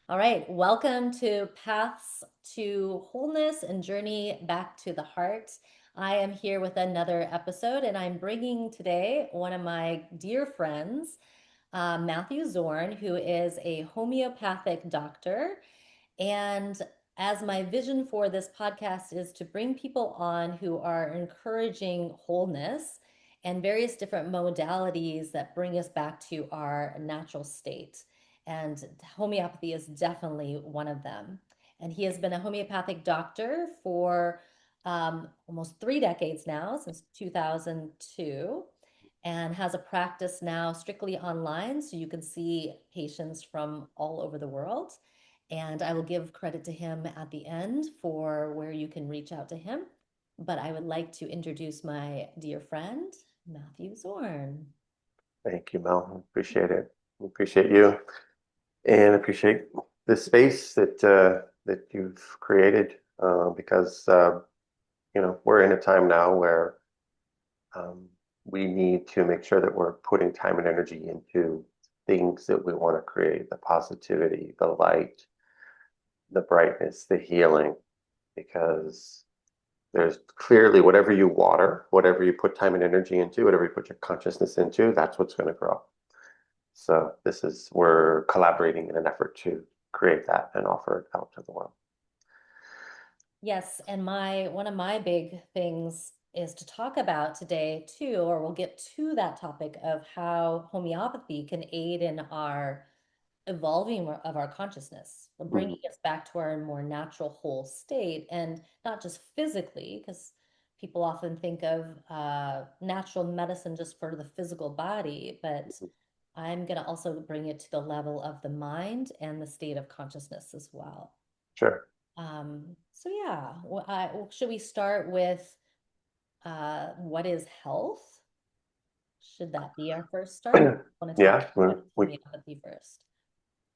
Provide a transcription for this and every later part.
All right, welcome to Paths to Wholeness and Journey Back to the Heart. I am here with another episode, and I'm bringing today one of my dear friends, Matthew Zorn, who is a homeopathic doctor. And as my vision for this podcast is to bring people on who are encouraging wholeness and various different modalities that bring us back to our natural state. And homeopathy is definitely one of them. And he has been a homeopathic doctor for almost 3 decades now, since 2002, and has a practice now strictly online. So you can see patients from all over the world. And I will give credit to him at the end for where you can reach out to him. But I would like to introduce my dear friend, Matthew Zorn. Thank you, Mel. Appreciate it. Appreciate you and appreciate the space that you've created because we're in a time now where um, we need to make sure that we're putting time and energy into things that we want to create, the positivity, the light, the brightness, the healing, because there's clearly whatever you water, whatever you put time and energy into, whatever you put your consciousness into, that's what's going to grow. So we're collaborating in an effort to create that and offer it out to the world. Yes, and my one of my big things is to talk about today too, or we'll get to that topic of how homeopathy can aid in our evolving of our consciousness, Mhm. bringing us back to our more natural whole state, and not just physically, because people often think of natural medicine just for the physical body, but I'm going to also bring it to the level of the mind and the state of consciousness as well. Sure. So yeah, should we start with what is health? Should that be our first start? I want to talk Yeah, about what is we homeopathy first.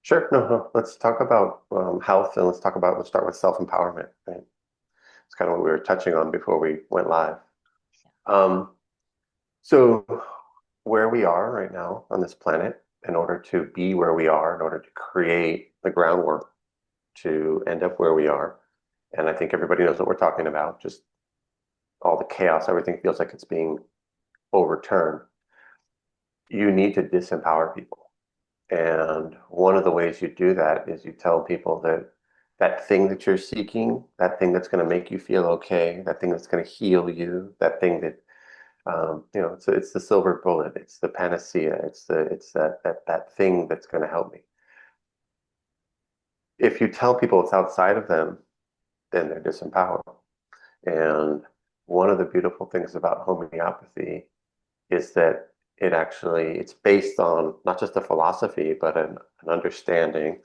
sure. No, no. Let's talk about health and let's start with self-empowerment. Right? It's kind of what we were touching on before we went live. Um, so where we are right now on this planet, in order to be where we are, in order to create the groundwork to end up where we are, and I think everybody knows what we're talking about, just all the chaos, everything feels like it's being overturned. You need to disempower people. And one of the ways you do that is you tell people that that thing that you're seeking, that thing that's going to make you feel okay, that thing that's going to heal you, that thing that it's the silver bullet, it's the panacea, it's that thing that's going to help me. If you tell people it's outside of them, then they're disempowered. And one of the beautiful things about homeopathy is that it's based on not just a philosophy, but an understanding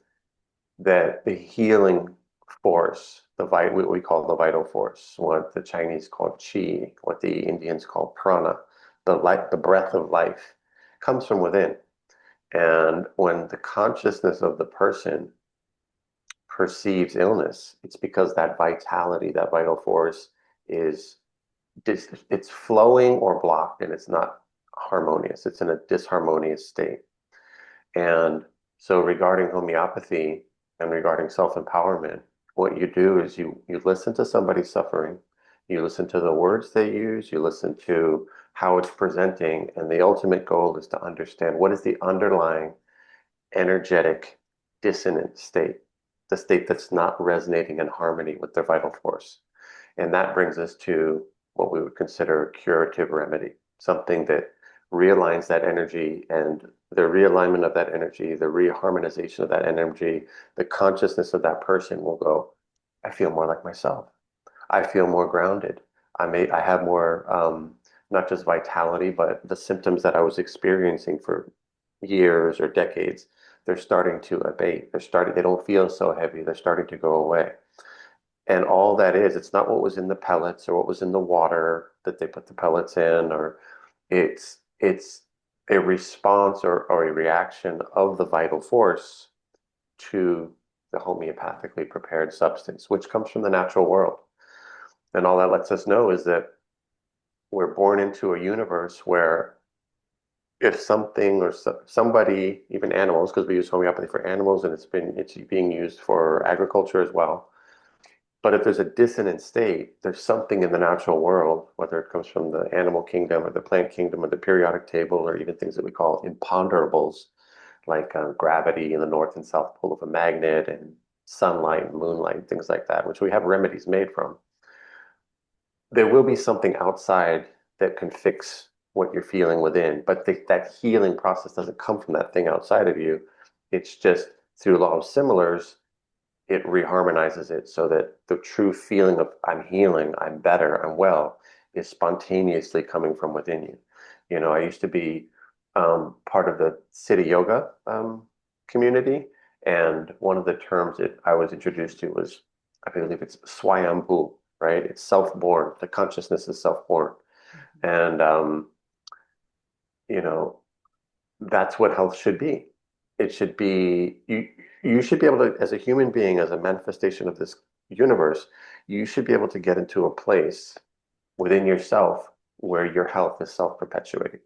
that the healing force, what we call the vital force, what the Chinese call qi, what the Indians call prana, the breath of life, comes from within. And when the consciousness of the person perceives illness, it's because that vitality, that vital force is it's flowing or blocked and it's not harmonious. It's in a disharmonious state. And so regarding homeopathy and regarding self-empowerment, what you do is you listen to somebody suffering, you listen to the words they use, you listen to how it's presenting, and the ultimate goal is to understand what is the underlying energetic dissonant state, the state that's not resonating in harmony with their vital force. And that brings us to what we would consider a curative remedy, something that realigns that energy, and the realignment of that energy, the reharmonization of that energy, the consciousness of that person will go, I feel more like myself. I feel more grounded. I have more, not just vitality, but the symptoms that I was experiencing for years or decades, they're starting to abate. They don't feel so heavy. They're starting to go away. And all that is, it's not what was in the pellets or what was in the water that they put the pellets in, or it's a response or a reaction of the vital force to the homeopathically prepared substance, which comes from the natural world. And all that lets us know is that we're born into a universe where if something or somebody, even animals, because we use homeopathy for animals and it's being used for agriculture as well. But if there's a dissonant state, there's something in the natural world, whether it comes from the animal kingdom or the plant kingdom or the periodic table, or even things that we call imponderables, like gravity in the north and south pole of a magnet and sunlight and moonlight, things like that, which we have remedies made from. There will be something outside that can fix what you're feeling within, but that healing process doesn't come from that thing outside of you. It's just through law of similars, it reharmonizes it so that the true feeling of I'm healing, I'm better, I'm well is spontaneously coming from within you. I used to be part of the city yoga community, and one of the terms that I was introduced to was, I believe it's swayambhu, right? It's self-born. The consciousness is self-born, and you know, that's what health should be. It should be you should be able to, as a human being, as a manifestation of this universe, you should be able to get into a place within yourself where your health is self-perpetuating.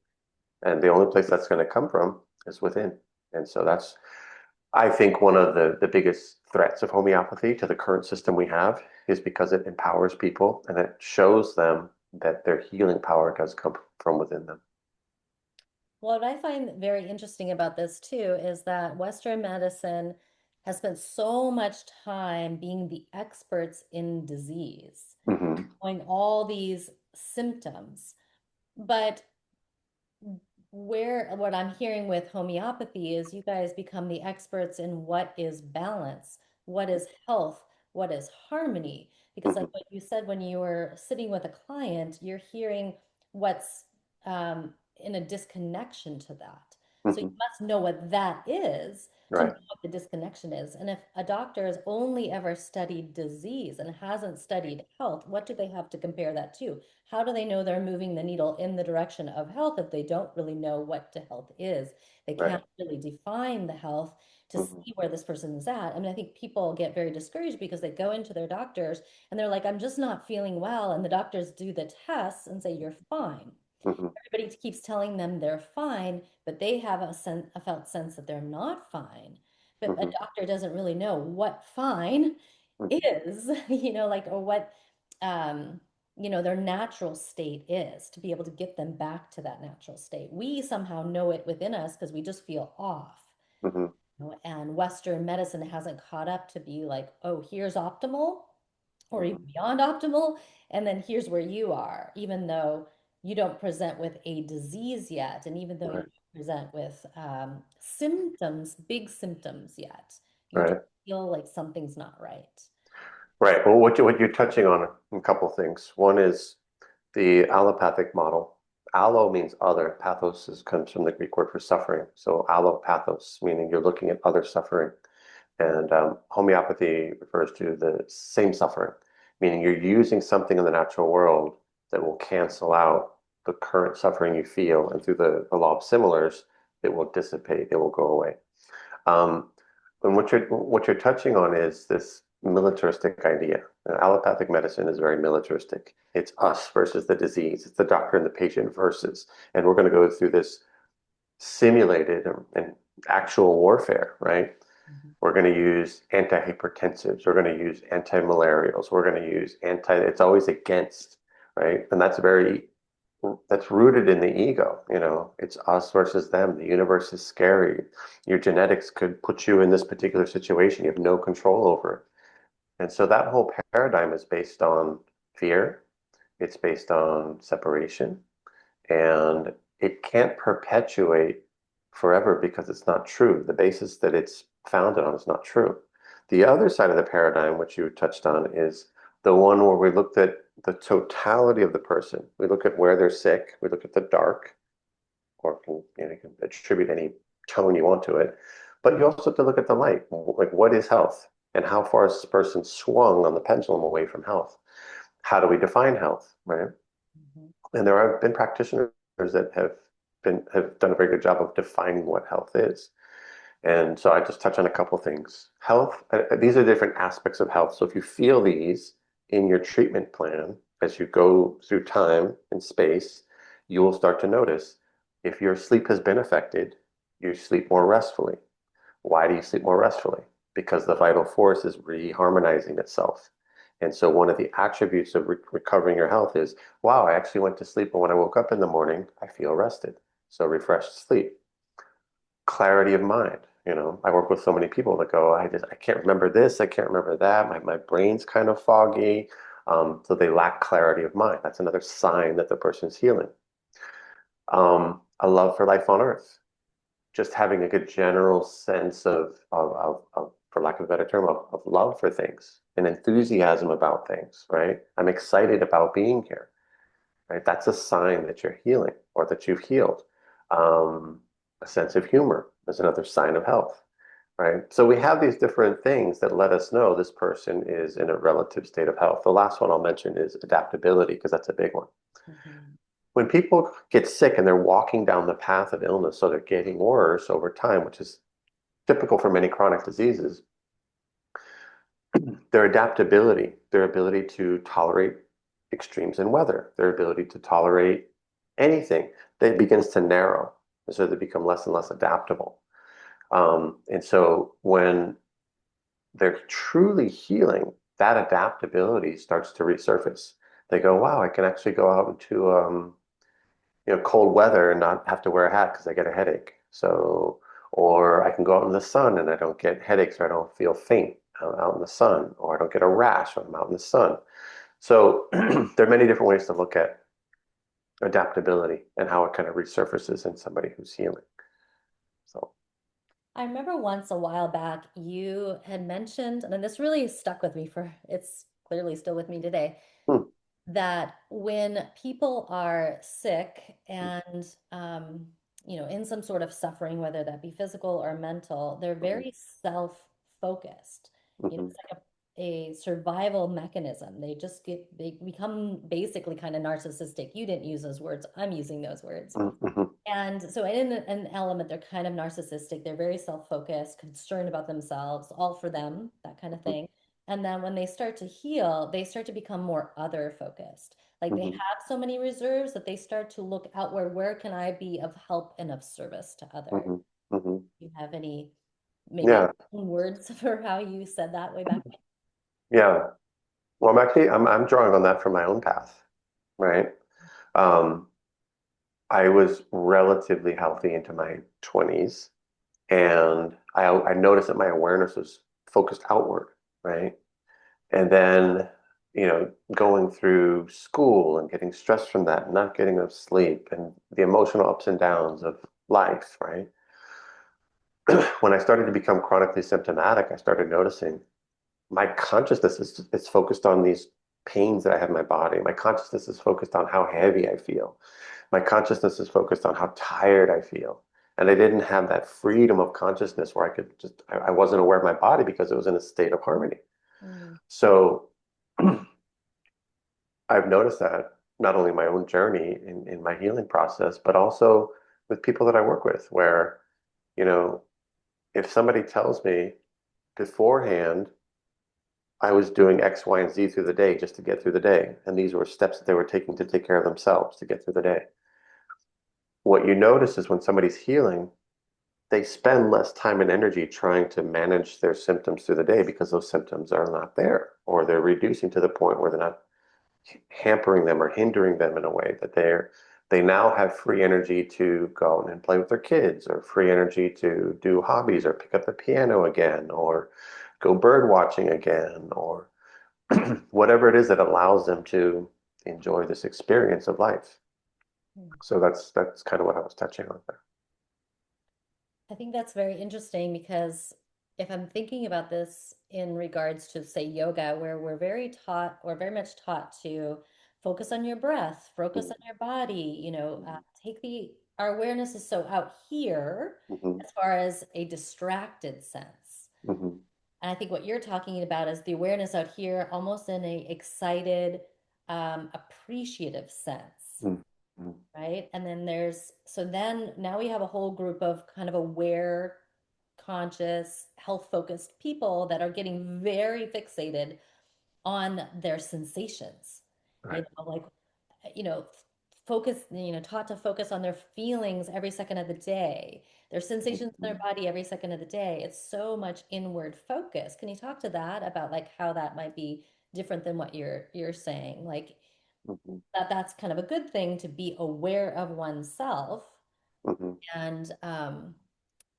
And the only place that's going to come from is within. And so that's, I think, one of the biggest threats of homeopathy to the current system we have is because it empowers people and it shows them that their healing power does come from within them. What I find very interesting about this too is that Western medicine has spent so much time being the experts in disease, Hmm. knowing all these symptoms. But where what I'm hearing with homeopathy is you guys become the experts in what is balance, what is health, what is harmony. Because like Hmm. what you said when you were sitting with a client, you're hearing what's in a disconnection to that. So you Hmm. must know what that is to know Right. what the disconnection is. And if a doctor has only ever studied disease and hasn't studied health, what do they have to compare that to? How do they know they're moving the needle in the direction of health if they don't really know what the health is? They Right. can't really define the health to Hmm. see where this person is at. I mean, I think people get very discouraged because they go into their doctors and they're like, I'm just not feeling well. And the doctors do the tests and say, you're fine. Hmm. Everybody keeps telling them they're fine, but they have a felt sense that they're not fine. But a Hmm. doctor doesn't really know what fine Hmm. is, like, or what, um, their natural state is to be able to get them back to that natural state. We somehow know it within us because we just feel off. Hmm. And Western medicine hasn't caught up to be like, oh, here's optimal or even Hmm. beyond optimal. And then here's where you are, even though you don't present with a disease yet. And even though you Right. don't present with symptoms, big symptoms yet, you just Right. feel like something's not right. Right. Well, what you're touching on a couple things. One is the allopathic model. Allo means other. Comes from the Greek word for suffering. So allopathos, meaning you're looking at other suffering. And homeopathy refers to the same suffering, meaning you're using something in the natural world that will cancel out the current suffering you feel. And through the law of similars, it will dissipate, it will go away. Um, and what you're touching on is this militaristic idea. Allopathic medicine is very militaristic. It's us versus the disease. It's the doctor and the patient versus. And we're going to go through this simulated and actual warfare, right? Mhm. We're going to use antihypertensives. We're going to use antimalarials. We're going to use it's always against, right? And that's rooted in the ego. It's us versus them. The universe is scary. Your genetics could put you in this particular situation. You have no control over it. And so that whole paradigm is based on fear. It's based on separation. And it can't perpetuate forever because it's not true. The basis that it's founded on is not true. The other side of the paradigm, which you touched on, is the one where we looked at the totality of the person. We look at where they're sick, we look at the dark, or you can attribute any tone you want to it. But you also have to look at the light. Like, what is health? And how far has this person swung on the pendulum away from health? How do we define health, right? Mhm. And there have been practitioners that have done a very good job of defining what health is. And so I just touch on a couple things. Health, these are different aspects of health. So if you feel these in your treatment plan as you go through time and space, you will start to notice, If your sleep has been affected, you sleep more restfully. Why do you sleep more restfully? Because the vital force is reharmonizing itself. And so one of the attributes of recovering your health is, wow, I actually went to sleep, and when I woke up in the morning, I feel rested. So refreshed sleep. Clarity of mind. I work with so many people that go, I can't remember this, I can't remember that. My brain's kind of foggy. So they lack clarity of mind. That's another sign that the person's healing. A love for life on earth, just having a good general sense of for lack of a better term, of love for things, an enthusiasm about things, right? I'm excited about being here, right? That's a sign that you're healing or that you've healed. A sense of humor is another sign of health, right? So we have these different things that let us know this person is in a relative state of health. The last one I'll mention is adaptability, because that's a big one. Mhm. When people get sick and they're walking down the path of illness, so they're getting worse over time, which is typical for many chronic diseases, their adaptability, their ability to tolerate extremes in weather, their ability to tolerate anything, that begins to narrow. And so they become less and less adaptable. And so when they're truly healing, that adaptability starts to resurface. They go, wow, I can actually go out into cold weather and not have to wear a hat because I get a headache. So, or I can go out in the sun and I don't get headaches, or I don't feel faint out in the sun, or I don't get a rash when I'm out in the sun. So there are many different ways to look at adaptability and how it kind of resurfaces in somebody who's healing. So, I remember once a while back you had mentioned, and this really stuck with me for it's clearly still with me today, hmm, that when people are sick and in some sort of suffering, whether that be physical or mental, they're hmm, very self-focused. hmm, It's like a survival mechanism. They become basically kind of narcissistic. You didn't use those words. I'm using those words. hmm, hmm, And so in an element, they're kind of narcissistic. They're very self-focused, concerned about themselves, all for them, that kind of hmm, thing. And then when they start to heal, they start to become more other focused. Like they hmm, have so many reserves that they start to look outward. Where can I be of help and of service to others? hmm, hmm. Do you have any maybe Yeah, words for how you said that way back yeah. Well, I'm drawing on that from my own path, right? Um, I was relatively healthy into my 20s, and I noticed that my awareness was focused outward, right? And then, going through school and getting stressed from that, not getting enough sleep, and the emotional ups and downs of life, right? When I started to become chronically symptomatic, I started noticing my consciousness is focused on these pains that I have in my body. My consciousness is focused on how heavy I feel. My consciousness is focused on how tired I feel. And I didn't have that freedom of consciousness where I wasn't aware of my body because it was in a state of harmony. then? So I've noticed that not only in my own journey in my healing process, but also with people that I work with, where, you know, if somebody tells me beforehand, I was doing X, Y, and Z through the day just to get through the day, and these were steps that they were taking to take care of themselves to get through the day. What you notice is when somebody's healing, they spend less time and energy trying to manage their symptoms through the day because those symptoms are not there, or they're reducing to the point where they're not hampering them or hindering them in a way that they now have free energy to go and play with their kids, or free energy to do hobbies, or pick up the piano again, or go bird watching again, or whatever it is that allows them to enjoy this experience of life. So that's kind of what I was touching on there. I think that's very interesting because if I'm thinking about this in regards to, say, yoga, where we're very taught or very much taught to focus on your breath, focus on your body, take our awareness is so out here Mm-hmm, as far as a distracted sense. hmm, And I think what you're talking about is the awareness out here almost in a excited, appreciative sense, hmm, hmm, right? And then so then now we have a whole group of kind of aware, conscious, health-focused people that are getting very fixated on their sensations. right. Like, you know, focus, taught to focus on their feelings every second of the day, their sensations in their Mhm. body every second of the day. It's so much inward focus. Can you talk to that about like how that might be different than what you're saying? Like Mhm. that's kind of a good thing to be aware of oneself Mhm. and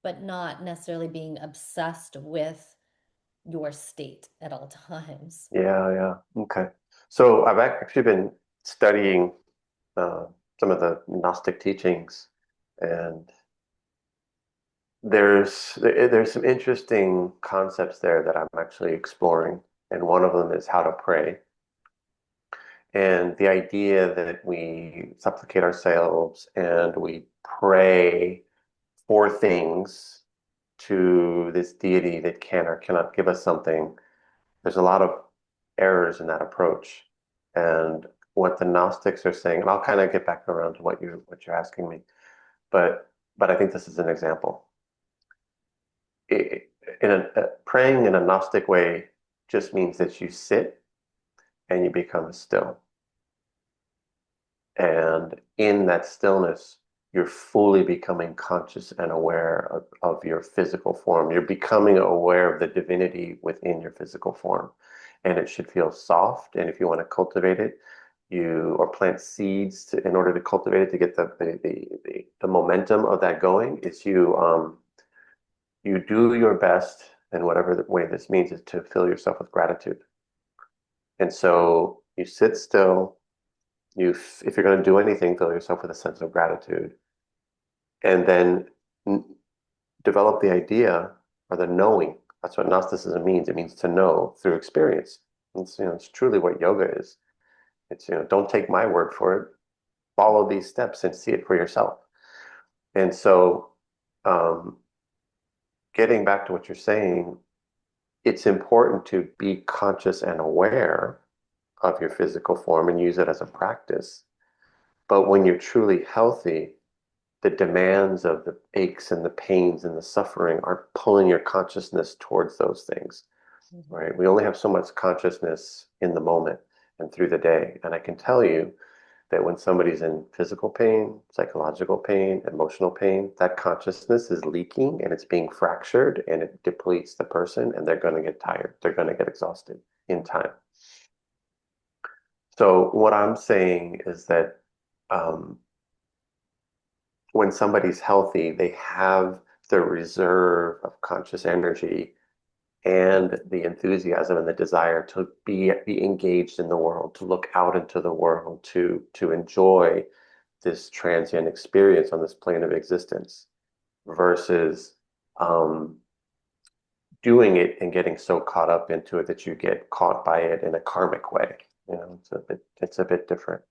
but not necessarily being obsessed with your state at all times. Yeah, yeah. Okay. So I've actually been studying uh, some of the Gnostic teachings, and there's some interesting concepts there that I'm actually exploring, and one of them is how to pray, and the idea that we supplicate ourselves and we pray for things to this deity that can or cannot give us something. There's a lot of errors in that approach. And what the Gnostics are saying, and I'll kind of get back around to what you're asking me, but I think this is an example. Praying in a Gnostic way just means that you sit and you become still. And in that stillness, you're fully becoming conscious and aware of your physical form. You're becoming aware of the divinity within your physical form. And it should feel soft. And if you want to cultivate it, you or plant seeds in order to cultivate it to get the momentum of that going, is you do your best, and whatever the way this means is to fill yourself with gratitude. And so you sit still, if you're going to do anything, fill yourself with a sense of gratitude, and then develop the idea or the knowing. That's what Gnosticism means. It means to know through experience. It's truly what yoga is. It's, don't take my word for it. Follow these steps and see it for yourself. And so, um, getting back to what you're saying, it's important to be conscious and aware of your physical form and use it as a practice. But when you're truly healthy, the demands of the aches and the pains and the suffering are pulling your consciousness towards those things, Mhm. right? We only have so much consciousness in the moment and through the day. And I can tell you that when somebody's in physical pain, psychological pain, emotional pain, that consciousness is leaking and it's being fractured and it depletes the person and they're going to get tired. They're going to get exhausted in time. So what I'm saying is that um, when somebody's healthy, they have the reserve of conscious energy and the enthusiasm and the desire to be engaged in the world, to look out into the world, to enjoy this transient experience on this plane of existence, versus um, doing it and getting so caught up into it that you get caught by it in a karmic way. It's a bit different.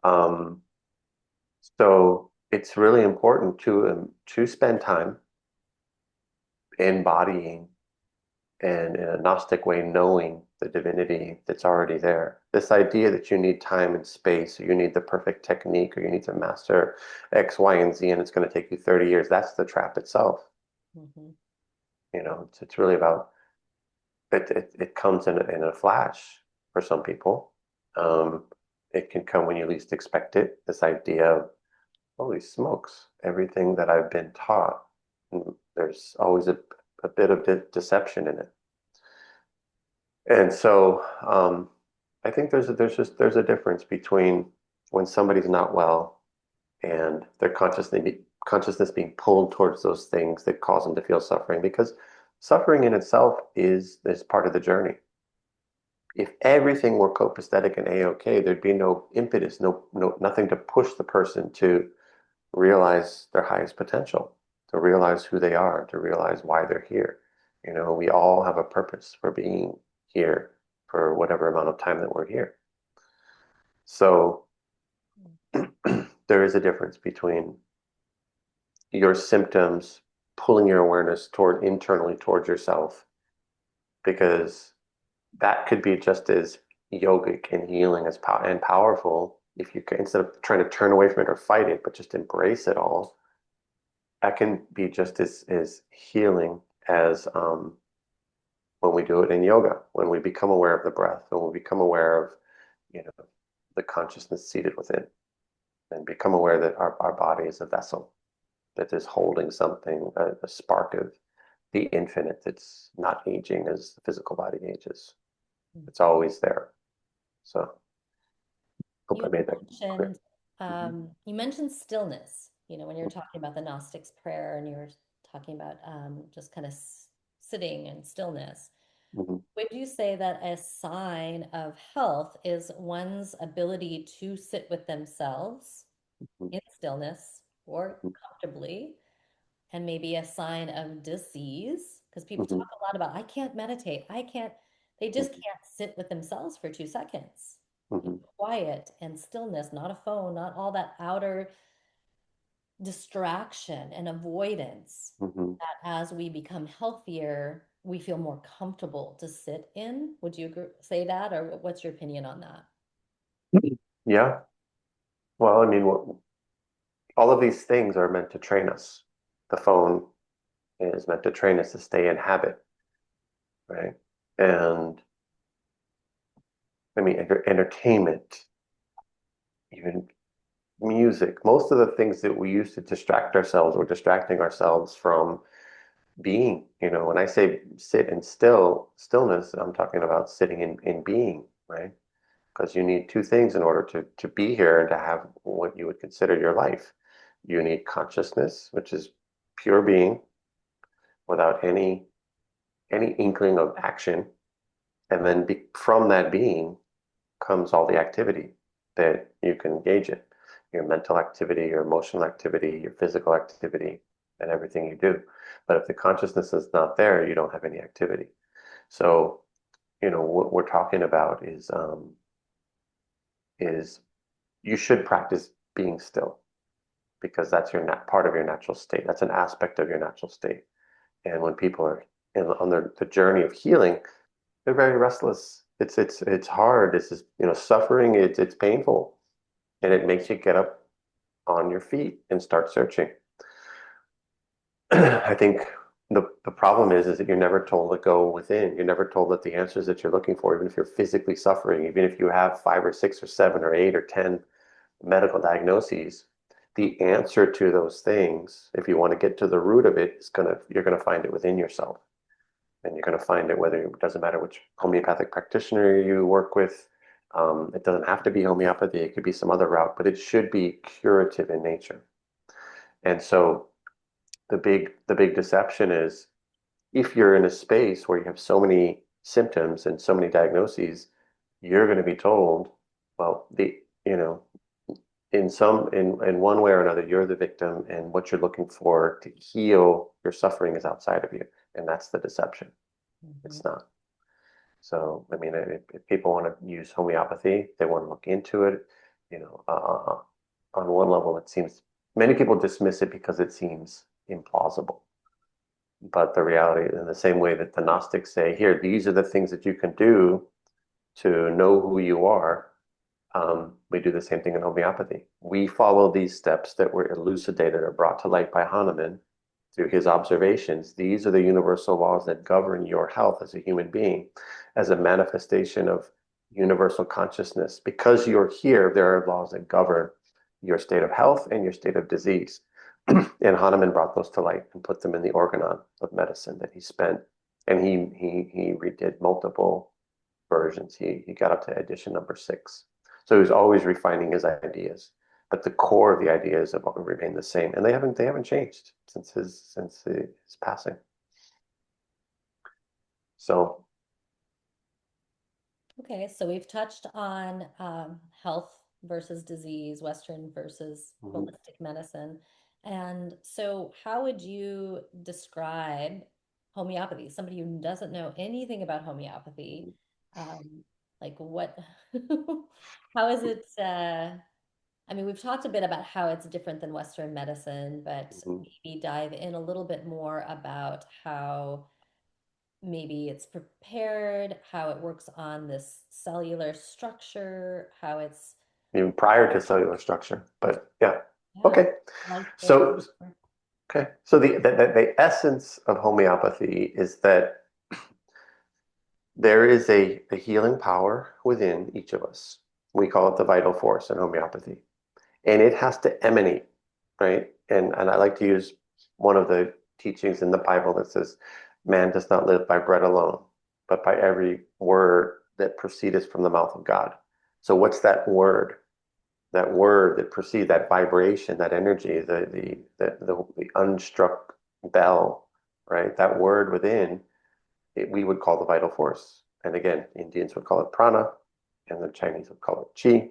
Um, so it's really important to spend time embodying and in a Gnostic way, knowing the divinity that's already there. This idea that you need time and space, or you need the perfect technique, or you need to master X, Y, and Z, and it's going to take you 30 years, that's the trap itself. Mhm. It's really about it comes in a flash for some people. Um, it can come when you least expect it. This idea of, holy smokes, everything that I've been taught, there's always a bit of deception in it. And so I think there's a difference between when somebody's not well and their consciousness being pulled towards those things that cause them to feel suffering, because suffering in itself is part of the journey. If everything were copacetic and a-okay, there'd be no impetus, nothing to push the person to realize their highest potential, to realize who they are, to realize why they're here. We all have a purpose for being here for whatever amount of time that we're here. So there is a difference between your symptoms pulling your awareness toward internally towards yourself, because that could be just as yogic and healing and powerful if you can, instead of trying to turn away from it or fight it, but just embrace it all. That can be just as healing as when we do it in yoga, when we become aware of the breath, when we become aware of, you know, the consciousness seated within. and become aware that our body is a vessel that is holding something, a spark of the infinite that's not aging as the physical body ages. It's always there. So hope You I had made that clear. mentioned Hmm. you mentioned stillness, when you're talking about the Gnostic's prayer and you were talking about just kind of sitting and stillness. Hmm. Would you say that a sign of health is one's ability to sit with themselves Hmm. in stillness or comfortably, and maybe a sign of disease? Because people Hmm. talk a lot about, I can't meditate, they just Hmm. can't sit with themselves for 2 seconds. Hmm. Quiet and stillness, not a phone, not all that outer distraction and avoidance, Hmm. that as we become healthier, we feel more comfortable to sit in. Would you agree, say that, or what's your opinion on that? Yeah. Well, I mean, all of these things are meant to train us. The phone is meant to train us to stay in habit, right? And I mean, entertainment, even music, most of the things that we use to distract ourselves, we're distracting ourselves from being. When I say sit in stillness, I'm talking about sitting in being, right? Because you need two things in order to be here and to have what you would consider your life. You need consciousness, which is pure being without any inkling of action. And then from that being comes all the activity that you can engage in, your mental activity, your emotional activity, your physical activity, and everything you do. But if the consciousness is not there, you don't have any activity. So, what we're talking about is you should practice being still because that's your part of your natural state. That's an aspect of your natural state. And when people are on the journey of healing, they're very restless. It's hard. It's just, suffering. It's painful, and it makes you get up on your feet and start searching. I think the problem is that you're never told to go within. You're never told that the answers that you're looking for, even if you're physically suffering, even if you have five or six or seven or eight or 10 medical diagnoses, the answer to those things, if you want to get to the root of it, you're gonna find it within yourself. And you're gonna find it whether it doesn't matter which homeopathic practitioner you work with. It doesn't have to be homeopathy, it could be some other route, but it should be curative in nature. And so the big deception is if you're in a space where you have so many symptoms and so many diagnoses, you're going to be told, well, you know, in one way or another, you're the victim, and what you're looking for to heal your suffering is outside of you, and that's the deception. Mhm. It's not. So, I mean, if people want to use homeopathy, they want to look into it, you know, on one level, it seems many people dismiss it because it seems implausible. But the reality, in the same way that the Gnostics say, here, these are the things that you can do to know who you are, we do the same thing in homeopathy. We follow these steps that were elucidated or brought to light by Hahnemann through his observations. These are the universal laws that govern your health as a human being, as a manifestation of universal consciousness. Because you're here, there are laws that govern your state of health and your state of disease. And Hahnemann brought those to light and put them in the organon of medicine that he spent. And he redid multiple versions. He got up to edition number 6. So he was always refining his ideas, but the core of the ideas have remained the same, and they haven't changed since his passing. So Okay, so we've touched on health versus disease, Western versus mhm, holistic medicine. And so, how would you describe homeopathy? Somebody who doesn't know anything about homeopathy, like what, how is it? I mean, we've talked a bit about how it's different than Western medicine, but mhm. maybe dive in a little bit more about how maybe it's prepared, how it works on this cellular structure, how it's, Even prior to cellular structure. But yeah, yeah, okay. life force. So okay, so the essence of homeopathy is that there is a healing power within each of us. We call it the vital force in homeopathy. and it has to emanate, right? And I like to use one of the teachings in the Bible that says, "Man does not live by bread alone, but by every word that proceedeth from the mouth of God." So what's that word? That word that proceeds, that vibration, that energy, the unstruck bell, right? That word within it, we would call the vital force. And again, Indians would call it prana, and the Chinese would call it chi,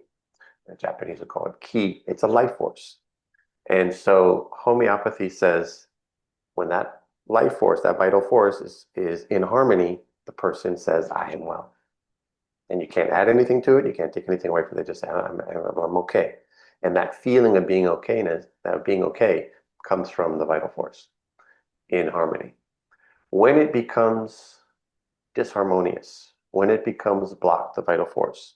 the Japanese would call it ki. It's a life force. And so homeopathy says when that life force, that vital force is in harmony, the person says, I am well. And you can't add anything to it. You can't take anything away from it. They just say, I'm okay. And that feeling of being okayness, that being okay, comes from the vital force in harmony. When it becomes disharmonious, when it becomes blocked, the vital force,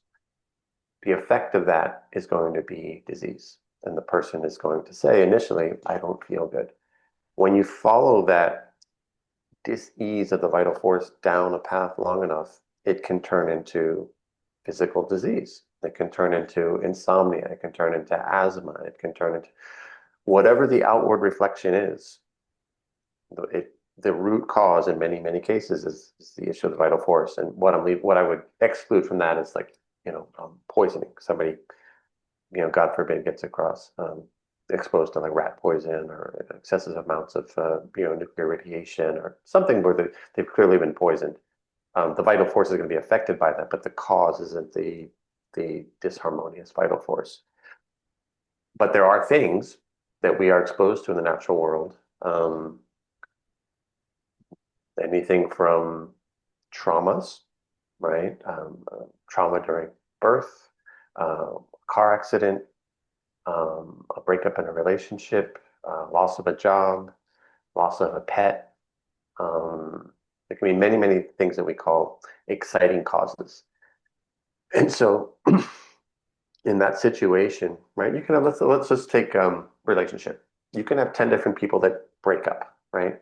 the effect of that is going to be disease. And the person is going to say initially, I don't feel good. When you follow that dis-ease of the vital force down a path long enough, it can turn into physical disease. It can turn into insomnia. It can turn into asthma. It can turn into whatever the outward reflection is. The root cause in many, many cases is the issue of the vital force. And what I would exclude from that is like, poisoning. Somebody, God forbid, gets exposed to like rat poison or excessive amounts of, nuclear radiation or something where they've clearly been poisoned. The vital force is going to be affected by that, but the cause isn't the disharmonious vital force. But there are things that we are exposed to in the natural world. Anything from traumas, right? Trauma during birth, car accident, a breakup in a relationship, loss of a job, loss of a pet. There can be many, many things that we call exciting causes. And so in that situation, right, you can have, let's just take relationship. You can have 10 different people that break up, right?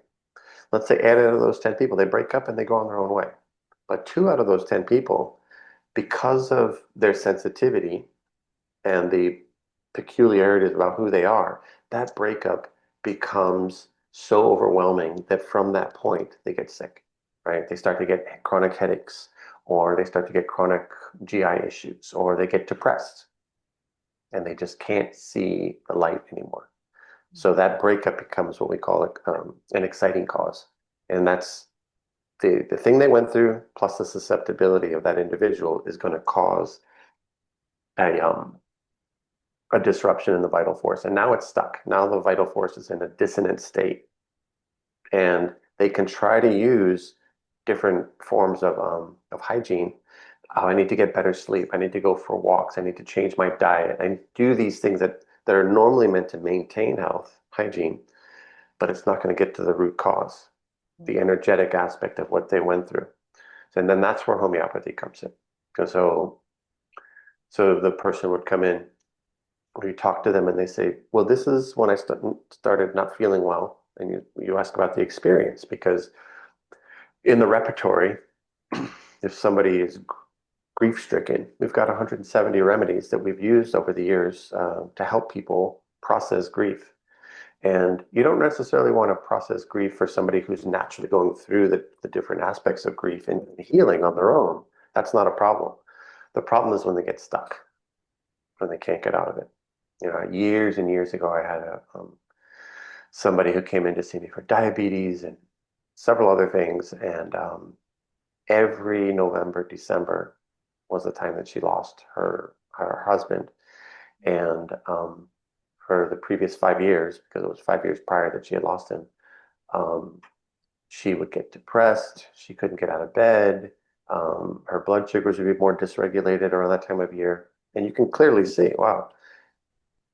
Let's say 8 out of those 10 people, they break up and they go on their own way. But 2 out of those 10 people, because of their sensitivity and the peculiarities about who they are, that breakup becomes so overwhelming that from that point they get sick, right? They start to get chronic headaches, or they start to get chronic GI issues, or they get depressed and they just can't see the light anymore. So that breakup becomes what we call an exciting cause. And that's the thing they went through, plus the susceptibility of that individual is going to cause a disruption in the vital force. And now it's stuck. Now the vital force is in a dissonant state. And they can try to use different forms of hygiene. Oh, I need to get better sleep. I need to go for walks. I need to change my diet. I do these things that are normally meant to maintain health, hygiene, but it's not going to get to the root cause, the energetic aspect of what they went through. And then that's where homeopathy comes in. And so the person would come in, or you talk to them and they say, well, this is when I started not feeling well. And you ask about the experience, because in the repertory, if somebody is grief stricken, we've got 170 remedies that we've used over the years to help people process grief. And you don't necessarily want to process grief for somebody who's naturally going through the different aspects of grief and healing on their own. That's not a problem. The problem is when they get stuck, when they can't get out of it. Years and years ago, I had somebody who came in to see me for diabetes and several other things. And every November, December was the time that she lost her husband. And for the previous 5 years, because it was 5 years prior that she had lost him, um, she would get depressed. She couldn't get out of bed. Her blood sugars would be more dysregulated around that time of year. And you can clearly see, wow,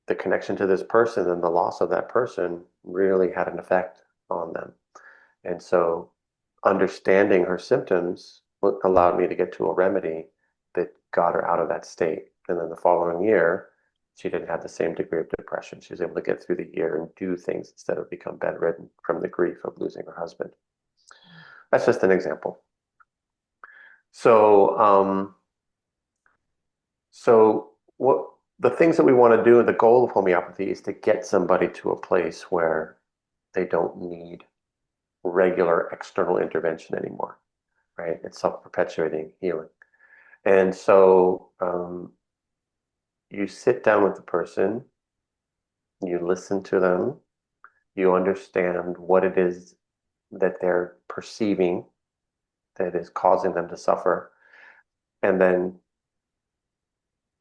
the connection to this person and the loss of that person really had an effect on them. And so understanding her symptoms allowed me to get to a remedy that got her out of that state. And then the following year, she didn't have the same degree of depression. She was able to get through the year and do things instead of become bedridden from the grief of losing her husband. That's just an example. So, so what? the things that we want to do, the goal of homeopathy is to get somebody to a place where they don't need regular external intervention anymore, right? It's self-perpetuating healing. And so you sit down with the person, you listen to them, you understand what it is that they're perceiving that is causing them to suffer, and then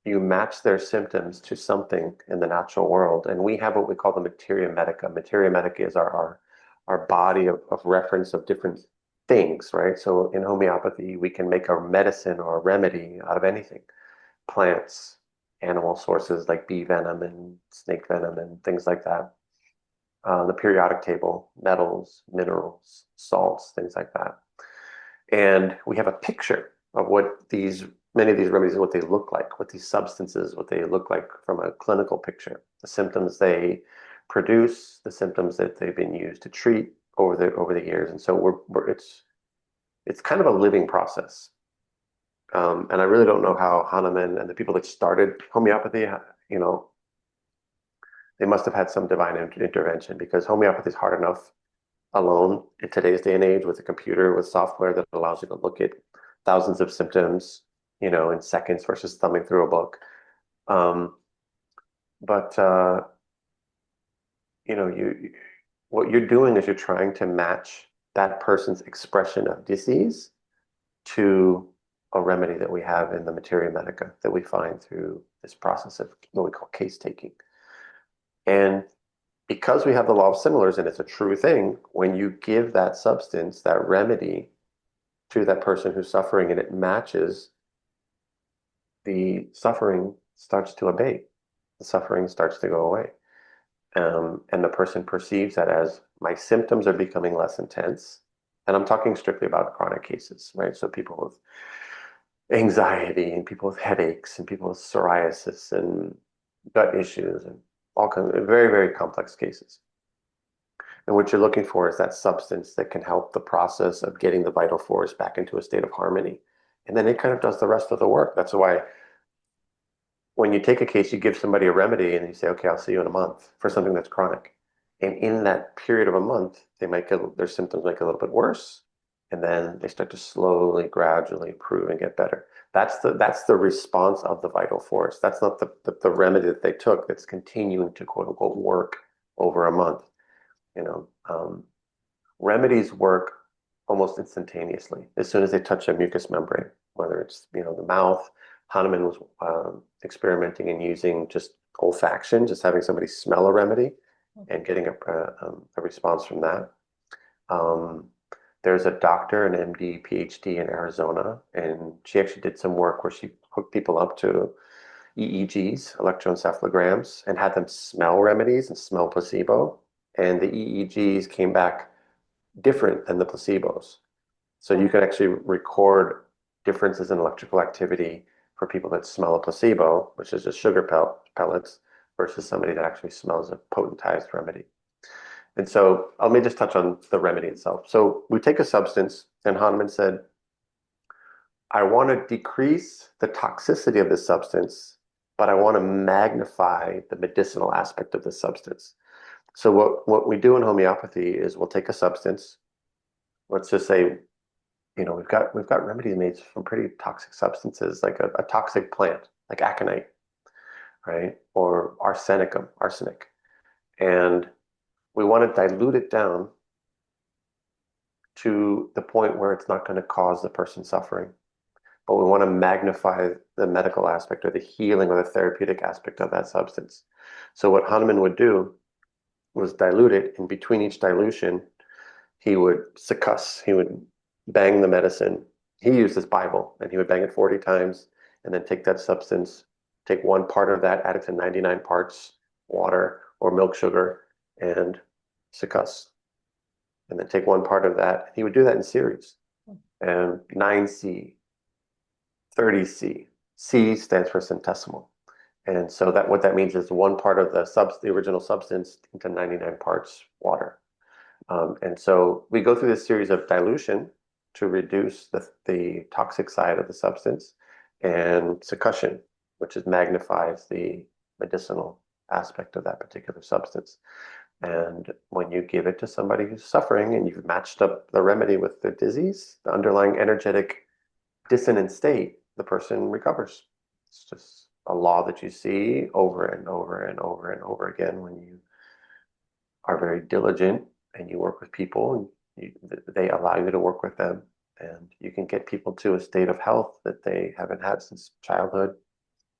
you match their symptoms to something in the natural world. And we have what we call the materia medica. Materia medica is our body of reference of different things, right? So in homeopathy, we can make a medicine or a remedy out of anything, plants, animal sources like bee venom and snake venom and things like that. The periodic table, metals, minerals, salts, things like that. And we have a picture of what many of these remedies, what they look like, what these substances, what they look like from a clinical picture, the symptoms they produce, the symptoms that they've been used to treat over the years. And so it's kind of a living process. And I really don't know how Hahnemann and the people that started homeopathy, you know, they must have had some divine intervention, because homeopathy is hard enough alone in today's day and age with a computer, with software that allows you to look at thousands of symptoms, in seconds versus thumbing through a book. Um, but you what you're doing is you're trying to match that person's expression of disease to a remedy that we have in the materia medica that we find through this process of what we call case taking. And because we have the law of similars and it's a true thing, when you give that substance, that remedy to that person who's suffering and it matches, the suffering starts to abate. The suffering starts to go away. And the person perceives that as my symptoms are becoming less intense. And I'm talking strictly about chronic cases, right? So people with anxiety and people with headaches and people with psoriasis and gut issues and all kinds of very, very complex cases. And what you're looking for is that substance that can help the process of getting the vital force back into a state of harmony. And then it kind of does the rest of the work. That's why when you take a case, you give somebody a remedy and you say, okay, I'll see you in a month for something that's chronic. And in that period of a month, their symptoms might get a little bit worse. And then they start to slowly, gradually improve and get better. That's the response of the vital force. That's not the remedy that they took that's continuing to quote unquote work over a month. You know, remedies work almost instantaneously as soon as they touch a mucous membrane, whether it's the mouth. Hahnemann was experimenting and using just olfaction, just having somebody smell a remedy and getting a response from that. Um, there's a doctor, an MD, PhD in Arizona, and she actually did some work where she hooked people up to EEGs, electroencephalograms, and had them smell remedies and smell placebo. And the EEGs came back different than the placebos. So you can actually record differences in electrical activity for people that smell a placebo, which is just sugar pellets, versus somebody that actually smells a potentized remedy. And so let me just touch on the remedy itself. So we take a substance, and Hahnemann said, I want to decrease the toxicity of this substance, but I want to magnify the medicinal aspect of this substance. So what we do in homeopathy is we'll take a substance, let's just say, we've got remedies made from pretty toxic substances, like a toxic plant, like aconite, right? Or arsenic. And we want to dilute it down to the point where it's not going to cause the person suffering. But we want to magnify the medical aspect or the healing or the therapeutic aspect of that substance. So what Hahnemann would do was dilute it. In between each dilution, he would succuss. He would bang the medicine. He used his Bible, and he would bang it 40 times and then take that substance, take one part of that, add it to 99 parts water or milk sugar, and succuss. And then take one part of that. He would do that in series. And 9C, 30C. C stands for centesimal. And so that what that means is one part of the original substance into 99 parts water. And so we go through this series of dilution to reduce the toxic side of the substance and succussion. which is magnifies the medicinal aspect of that particular substance. And when you give it to somebody who's suffering and you've matched up the remedy with the disease, the underlying energetic dissonant state, the person recovers. It's just a law that you see over and over and over and over again when you are very diligent and you work with people and they allow you to work with them. And you can get people to a state of health that they haven't had since childhood,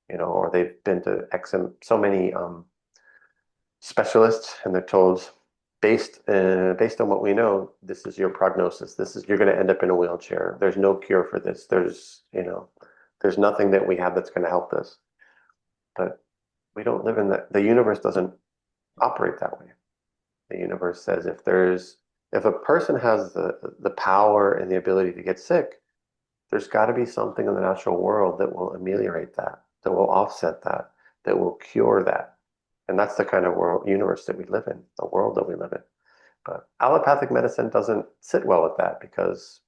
or they've been to so many specialists, and they're told, based on what we know, this is your prognosis. You're going to end up in a wheelchair. There's no cure for this. There's nothing that we have that's going to help this. But we don't live in that. The universe doesn't operate that way. The universe says if a person has the power and the ability to get sick, there's got to be something in the natural world that will ameliorate that will offset that will cure that. And that's the kind of universe that we live in, the world that we live in. But allopathic medicine doesn't sit well with that because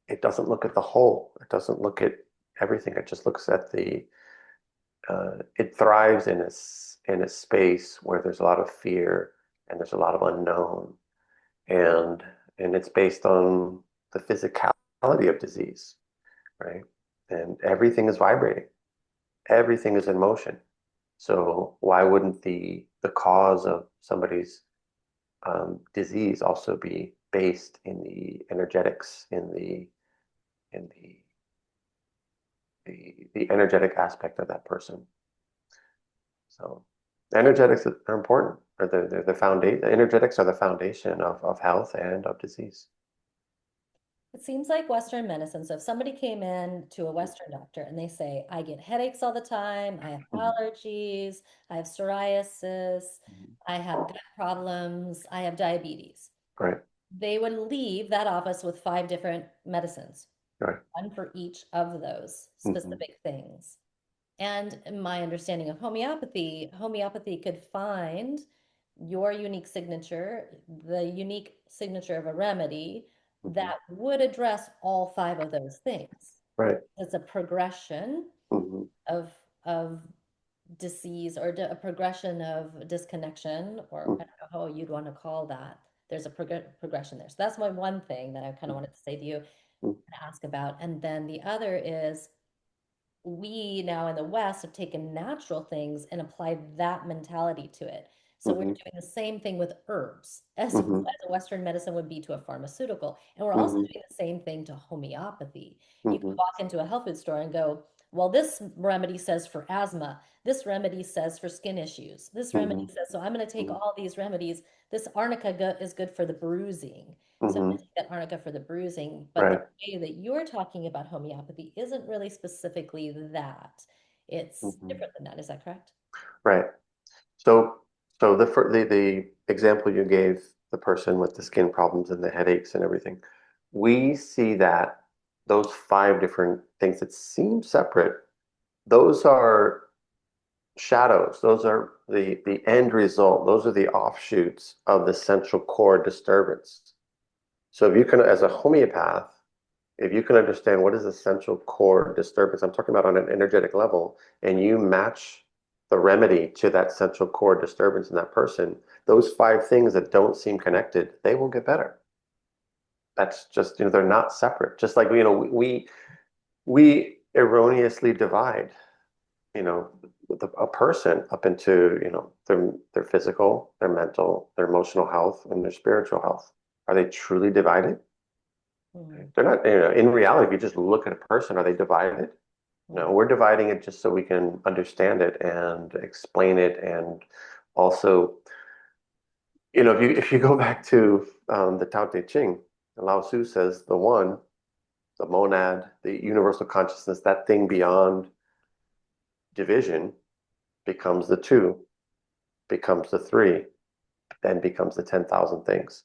it doesn't look at the whole. It doesn't look at everything. It just looks at it thrives in a space where there's a lot of fear and there's a lot of unknown. And it's based on the physicality of disease, right? And everything is vibrating. Everything is in motion. So why wouldn't the cause of somebody's disease also be based in the energetics, in the energetic aspect of that person? So energetics are important. Or the foundation. Energetics are the foundation of health and of disease. It seems like Western medicine. So if somebody came in to a Western doctor and they say, I get headaches all the time, I have Mhm. allergies, I have psoriasis, Mhm. I have gut problems, I have diabetes, Right, they would leave that office with five different medicines, right. one for each of those Hmm. specific things. And my understanding of homeopathy could find your unique signature, the unique signature of a remedy Hmm. that would address all five of those things. Right. It's a progression Hmm. of of disease or a progression of disconnection, or I don't know how you'd want to call that. There's a progression there. So that's my one thing that I kind of wanted to say to you and ask about. And then the other is we now in the West have taken natural things and applied that mentality to it. So we're Hmm. doing the same thing with herbs as Hmm. a Western medicine would be to a pharmaceutical. And we're also Hmm. doing the same thing to homeopathy. You could Hmm. walk into a health food store and go, well, this remedy says for asthma. This remedy says for skin issues. This remedy Hmm. says, so I'm going to take Hmm. all these remedies. This arnica is good for the bruising. So I'm Hmm. going to take that arnica for the bruising. But the Right. way that you're talking about homeopathy isn't really specifically that. It's Hmm. different than that. Is that correct? Right. So, the example you gave, the person with the skin problems and the headaches and everything, we see that those five different things that seem separate, those are shadows. Those are the end result. Those are the offshoots of the central core disturbance. So if you can, as a homeopath, if you can understand what is essential core disturbance, I'm talking about on an energetic level, and you match the remedy to that central core disturbance in that person, those five things that don't seem connected, they will get better. That's just, they're not separate. Just like, we erroneously divide, a person up into, their physical, their mental, their emotional health, and their spiritual health. Are they truly divided? Mhm. They're not, in reality, if you just look at a person, are they divided? No, we're dividing it just so we can understand it and explain it. And also, if you go back to the Tao Te Ching, Lao Tzu says the one, the monad, the universal consciousness, that thing beyond division becomes the two, becomes the three, then becomes the 10,000 things.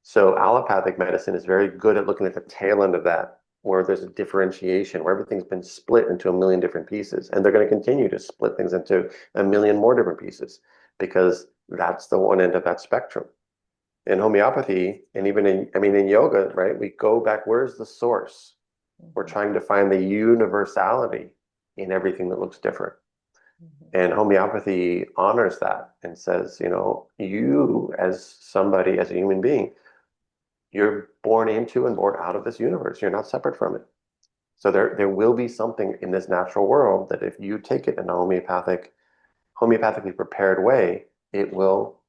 So allopathic medicine is very good at looking at the tail end of that, where there's a differentiation, where everything's been split into a million different pieces. And they're going to continue to split things into a million more different pieces because that's the one end of that spectrum. In homeopathy, and even in yoga, right, we go back, where's the source? We're Mhm. trying to find the universality. in everything that looks different. Mhm. And homeopathy honors that and says, you as somebody, as a human being, you're born into and born out of this universe. You're not separate from it. So there will be something in this natural world that if you take it in a homeopathically prepared way, it'll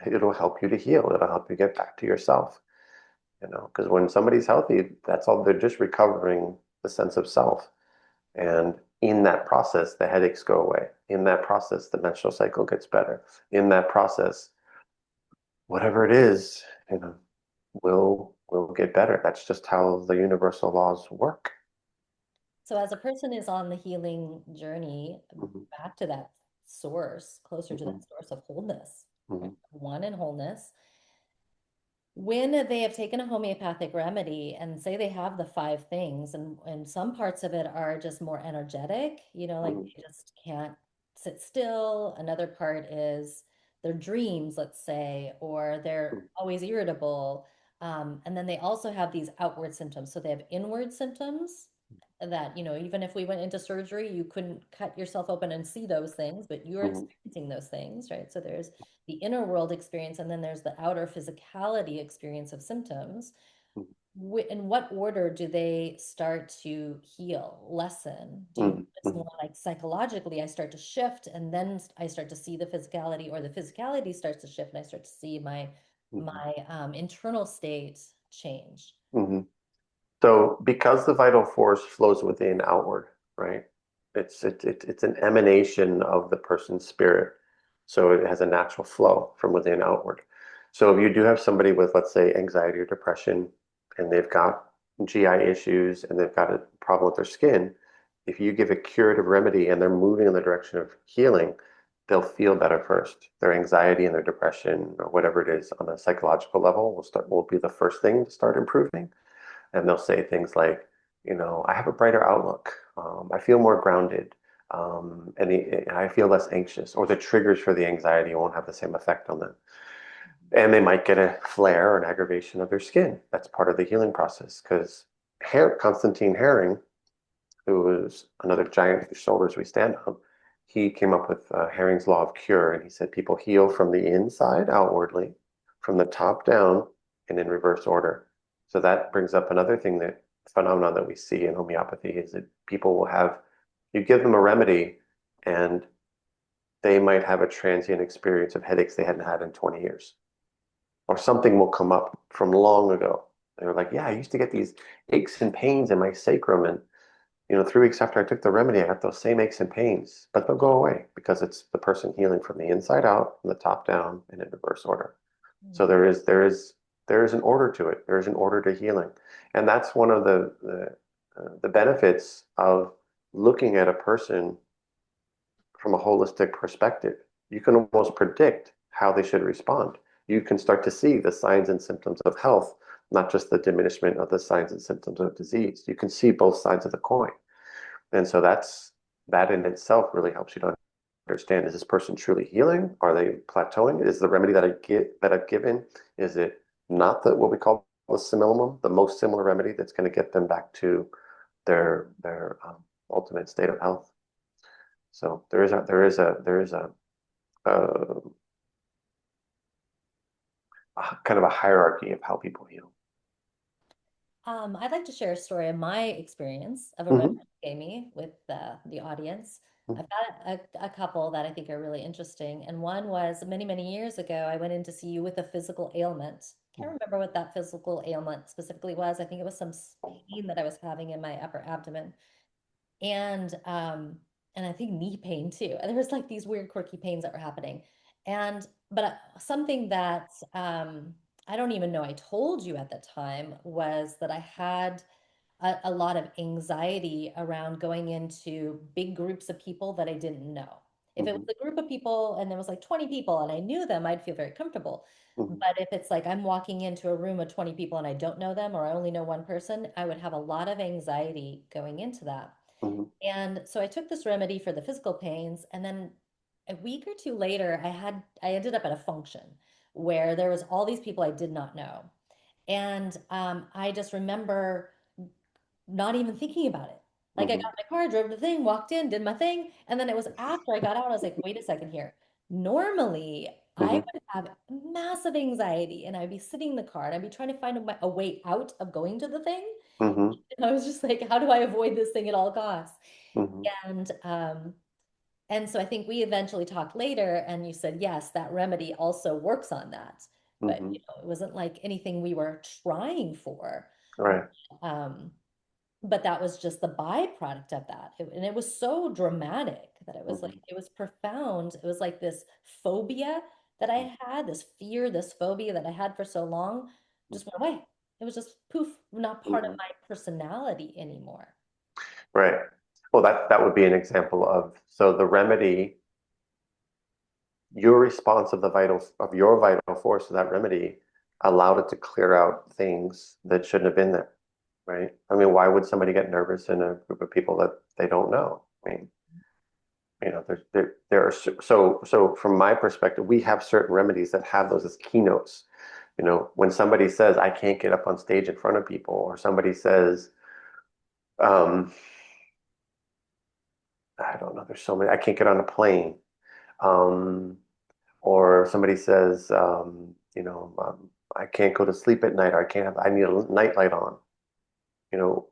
help you to heal. It'll help you get back to yourself. Because when somebody's healthy, that's all they're just recovering the sense of self. And in that process, the headaches go away. In that process, the menstrual cycle gets better. In that process, whatever it is, will get better. That's just how the universal laws work. So as a person is on the healing journey Mhm, back to that source, closer to mhm, that source of wholeness, right? mhm, One in wholeness, when they have taken a homeopathic remedy and say they have the five things, and some parts of it are just more energetic, like mhm, they just can't sit still. Another part is their dreams, let's say, or they're always irritable. And then they also have these outward symptoms. So they have inward symptoms that, even if we went into surgery, you couldn't cut yourself open and see those things, but you're mhm, experiencing those things, right? So there's the inner world experience, and then there's the outer physicality experience of symptoms. mhm, In what order do they start to heal, lessen? Do you mhm, notice mhm, more like psychologically, I start to shift and then I start to see the physicality, or the physicality starts to shift and I start to see my mhm, internal state change? mhm. So because the vital force flows within outward, right? It's an emanation of the person's spirit. So it has a natural flow from within outward. So if you do have somebody with, let's say, anxiety or depression, and they've got GI issues and they've got a problem with their skin, if you give a curative remedy and they're moving in the direction of healing, they'll feel better first. Their anxiety and their depression or whatever it is on a psychological level will be the first thing to start improving, and they'll say things like, I have a brighter outlook. I feel more grounded. And I feel less anxious, or the triggers for the anxiety won't have the same effect on them. And they might get a flare or an aggravation of their skin. That's part of the healing process because Constantine Herring, who was another giant whose shoulders we stand on, he came up with Herring's law of cure, and he said people heal from the inside outwardly, from the top down, and in reverse order. So that brings up another thing, that phenomenon that we see in homeopathy is that people will have, you give them a remedy, and they might have a transient experience of headaches they hadn't had in 20 years, or something will come up from long ago. They were like, yeah, I used to get these aches and pains in my sacrum, and 3 weeks after I took the remedy, I got those same aches and pains, but they'll go away because it's the person healing from the inside out, from the top down, and in reverse order. So Mhm. there is an order to it. There is an order to healing, and that's one of the benefits of looking at a person from a holistic perspective. You can almost predict how they should respond. You can start to see the signs and symptoms of health, not just the diminishment of the signs and symptoms of disease. You can see both sides of the coin. And so that in itself really helps you to understand, is this person truly healing? Are they plateauing? Is the remedy that I've given, is it not what we call the simillimum, the most similar remedy that's going to get them back to their ultimate state of health? So uh, a kind of a hierarchy of how people heal. I'd like to share a story of my experience of a remedy Hmm. you gave me with the audience. I've got a couple that I think are really interesting. And one was many, many years ago, I went in to see you with a physical ailment. Can't remember what that physical ailment specifically was. I think it was some pain that I was having in my upper abdomen. And I think knee pain too. And there was like these weird quirky pains that were happening. But something that I don't even know I told you at the time was that I had a lot of anxiety around going into big groups of people that I didn't know. If it was Hmm. a group of people and there was like 20 people and I knew them, I'd feel very comfortable. Hmm. But if it's like I'm walking into a room of 20 people and I don't know them, or I only know one person, I would have a lot of anxiety going into that. Hmm. And so I took this remedy for the physical pains, and then a week or two later, I ended up at a function where there was all these people I did not know. And I just remember not even thinking about it. Like I Hmm. got in my car, drove to the thing, walked in, did my thing, and then it was after I got out, I was like, wait a second here. Normally, I Hmm. would have massive anxiety and I'd be sitting in the car and I'd be trying to find a way out of going to the thing. Hmm. And I was just like, how do I avoid this thing at all costs? Hmm. And and so I think we eventually talked later, and you said, yes, that remedy also works on that. But Hmm. it wasn't like anything we were trying for. Right. Um, but that was just the byproduct of that. And it was so dramatic that it was like, Hmm. it was profound. It was like this phobia that I had, this fear, this phobia that I had for so long just went away. It was just poof, not part of Hmm. my personality anymore. Right. Well, that would be an example of, so the remedy, your response of the vital of your vital force to that remedy allowed it to clear out things that shouldn't have been there, right? I mean, why would somebody get nervous in a group of people that they don't know? I mean, there are so from my perspective, we have certain remedies that have those as keynotes. When somebody says, I can't get up on stage in front of people, or somebody says, um, I don't know, there's so many, I can't get on a plane. Um, or somebody says, I can't go to sleep at night, or I need a nightlight on. You know,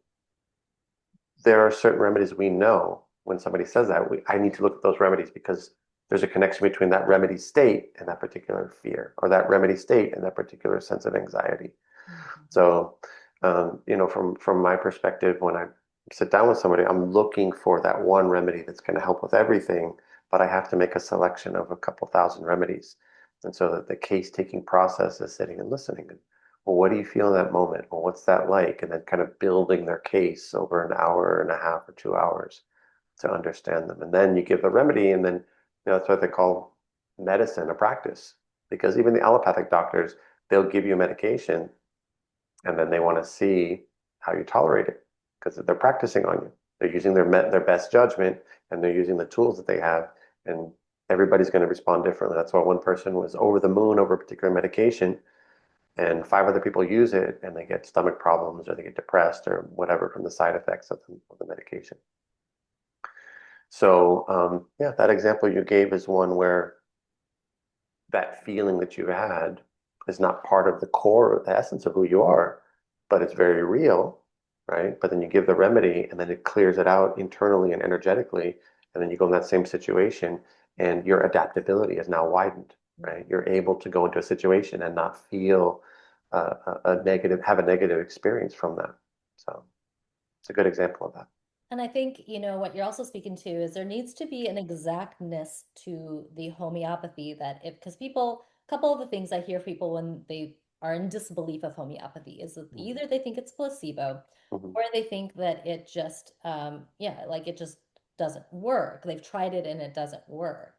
there are certain remedies we know when somebody says that, I need to look at those remedies because there's a connection between that remedy state and that particular fear, or that remedy state and that particular sense of anxiety. Mhm. So, from my perspective, when I sit down with somebody, I'm looking for that one remedy that's going to help with everything, but I have to make a selection of a couple thousand remedies. And so that the case taking process is sitting and listening. And, well, what do you feel in that moment? Well, what's that like? And then kind of building their case over an hour and a half or 2 hours to understand them. And then you give the remedy, and then that's what they call medicine, a practice. Because even the allopathic doctors, they'll give you a medication and then they want to see how you tolerate it because they're practicing on you. They're using their best judgment, and they're using the tools that they have, and everybody's going to respond differently. That's why one person was over the moon over a particular medication, and five other people use it, and they get stomach problems or they get depressed or whatever from the side effects of the medication. So yeah, that example you gave is one where that feeling that you had is not part of the core, the essence of who you are, but it's very real, right? But then you give the remedy and then it clears it out internally and energetically. And then you go in that same situation and your adaptability is now widened, right? You're able to go into a situation and not feel have a negative experience from that. So it's a good example of that. And I think, what you're also speaking to is there needs to be an exactness to the homeopathy that because a couple of the things I hear people when they are in disbelief of homeopathy is that Mhm. either they think it's placebo Mhm. or they think that it just, yeah, like it just doesn't work. They've tried it and it doesn't work.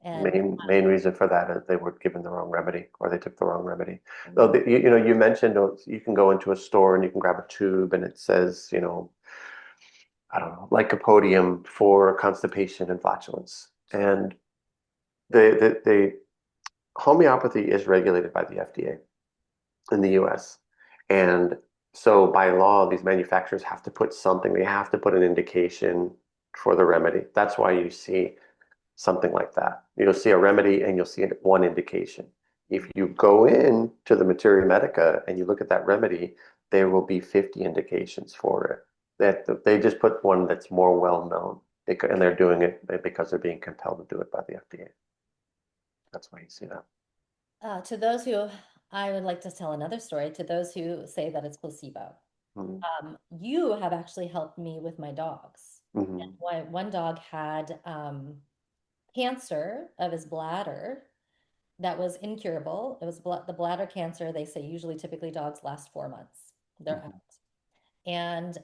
And Main reason for that is they were given the wrong remedy or they took the wrong remedy. Though um, you mentioned you can go into a store and you can grab a tube and it says I don't know, lycopodium for constipation and flatulence. And the homeopathy is regulated by the FDA in the US. And so by law, these manufacturers have to put something, they have to put an indication for the remedy. That's why you see something like that. You'll see a remedy and you'll see one indication. If you go in to the Materia Medica and you look at that remedy, there will be 50 indications for it. That they just put one that's more well known, and they're doing it because they're being compelled to do it by the FDA. That's why you see that. to those who, I would like to tell another story to those who say that it's placebo. Mm-hmm. You have actually helped me with my dogs. Mm-hmm. One dog had cancer of his bladder that was incurable. It was the bladder cancer. They say usually, typically, dogs last 4 months. They're out. And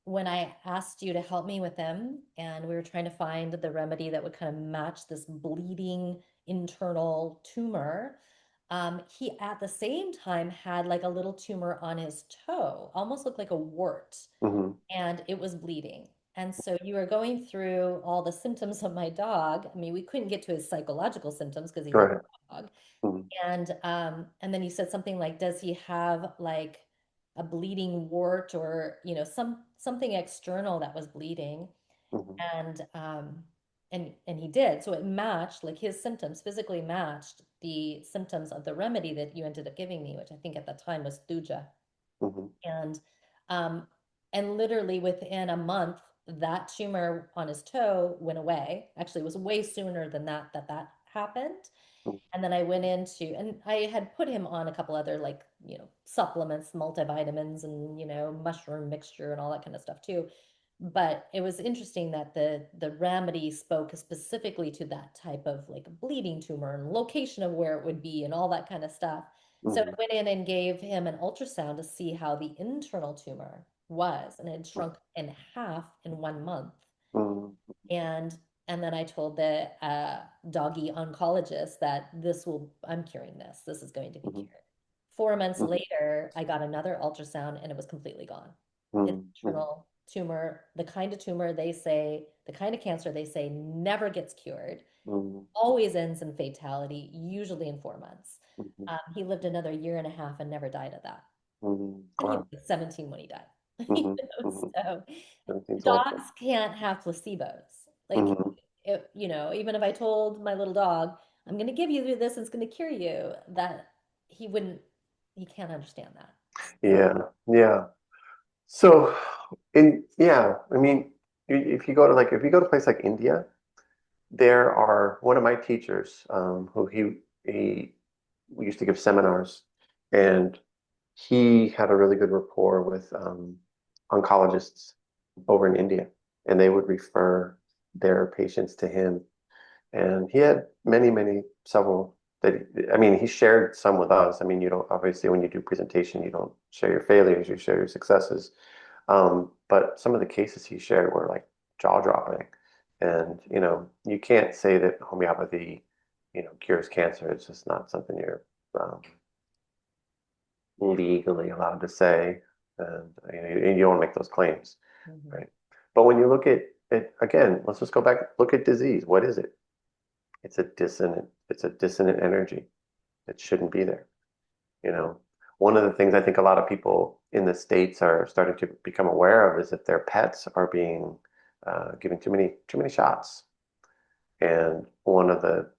when I asked you to help me with them, and we were trying to find the remedy that would kind of match this bleeding internal tumor, he at the same time had like a little tumor on his toe, almost looked like a wart, Mm-hmm. and it was bleeding. And so you were going through all the symptoms of my dog. I mean, we couldn't get to his psychological symptoms because he's a Right. dog. Mm-hmm. And then you said something like, does he have like a bleeding wart or, something external that was bleeding. Mhm. And he did. So it matched, like his symptoms physically matched the symptoms of the remedy that you ended up giving me, which I think at the time was thuja. Mhm. And um, and literally within a month, that tumor on his toe went away. Actually, it was way sooner than that happened. Mhm. And then I went into, and I had put him on a couple other like, supplements, multivitamins and, mushroom mixture and all that kind of stuff too. But it was interesting that the remedy spoke specifically to that type of like bleeding tumor and location of where it would be and all that kind of stuff. So I Mhm. went in and gave him an ultrasound to see how the internal tumor was, and it had shrunk in half in 1 month. Mhm. And and then I told the doggy oncologist that I'm curing this. This is going to be Mhm. cured. 4 months Mhm. later, I got another ultrasound and it was completely gone. It's Mhm. Mhm. internal tumor, the kind of tumor they say, the kind of cancer they say never gets cured, Mhm. always ends in fatality, usually in 4 months. Mhm. He lived another year and a half and never died of that. Mhm. And he was Wow. like 17 when he died. Mhm. Mhm. So Everything's dogs awesome. can't have placebos. Like, Mhm. even if I told my little dog, I'm going to give you this, it's going to cure you, that he wouldn't, he can't understand that. So, Yeah. Yeah. So, yeah, I mean, if you go to a place like India, there are one of my teachers, who he we used to give seminars, and he had a really good rapport with oncologists over in India, and they would refer their patients to him. And he had several that, I mean, he shared some with us. I mean, you don't, obviously, when you do presentation, you don't share your failures, you share your successes. But some of the cases he shared were like jaw-dropping. And, you can't say that homeopathy, cures cancer. It's just not something you're um, legally allowed to say. And you don't make those claims, mhm, right? But when you look at it, again, let's just go back, look at disease. What is it? It's a dissonant energy that shouldn't be there. You know, one of the things I think a lot of people in the States are starting to become aware of is that their pets are being given too many shots. And one of the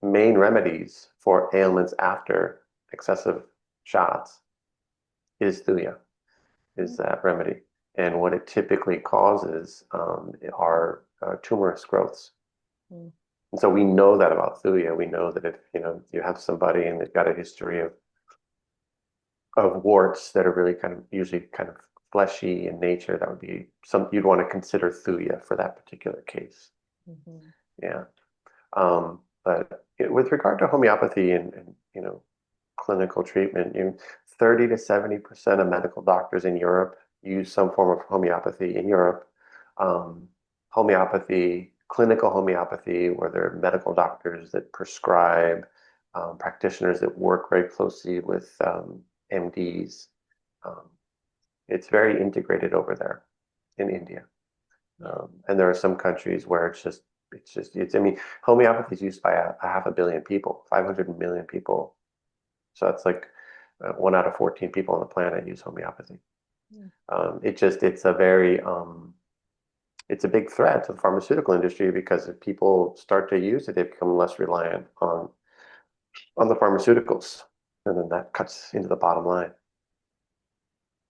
main remedies for ailments after excessive shots is thuya, is that remedy. And what it typically causes are tumorous growths. mhm, And so we know that about thuya. We know that if you have somebody and they've got a history of warts that are really kind of usually kind of fleshy in nature, that would be some you'd want to consider thuya for that particular case. mhm. Yeah. But with regard to homeopathy and clinical treatment, 30 to 70% of medical doctors in Europe use some form of homeopathy in Europe. Um, Homeopathy, clinical homeopathy, where there are medical doctors that prescribe, practitioners that work very closely with MDs. Um, it's very integrated over there in India. Yeah. And there are some countries where I mean, homeopathy is used by a half a billion people, 500 million people. So that's like 1 out of 14 people on the planet use homeopathy. Mm. It's a big threat to the pharmaceutical industry because if people start to use it, they become less reliant on the pharmaceuticals. And then that cuts into the bottom line.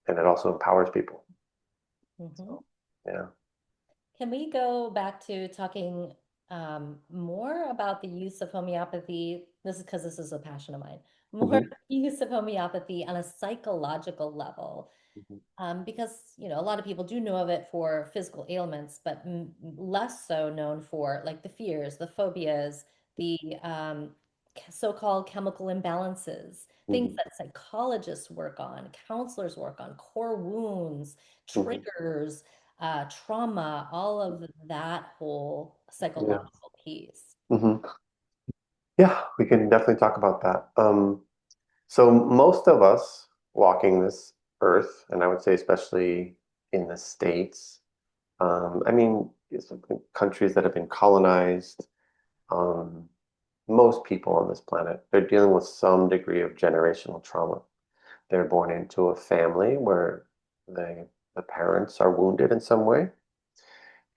And it also empowers people. Mhm. So, yeah. Can we go back to talking more about the use of homeopathy? This is because this is a passion of mine. More Mhm. use of homeopathy on a psychological level. Mhm. Because a lot of people do know of it for physical ailments, but less so known for like the fears, the phobias, the so-called chemical imbalances, things Mhm. that psychologists work on, counselors work on, core wounds, Mhm. triggers, trauma, all of that whole Yeah. psychological piece. Mhm. Yeah, we can definitely talk about that. So most of us walking this earth, and I would say especially in the States, I mean, it's countries that have been colonized, most people on this planet, they're dealing with some degree of generational trauma. they're born into a family where the parents are wounded in some way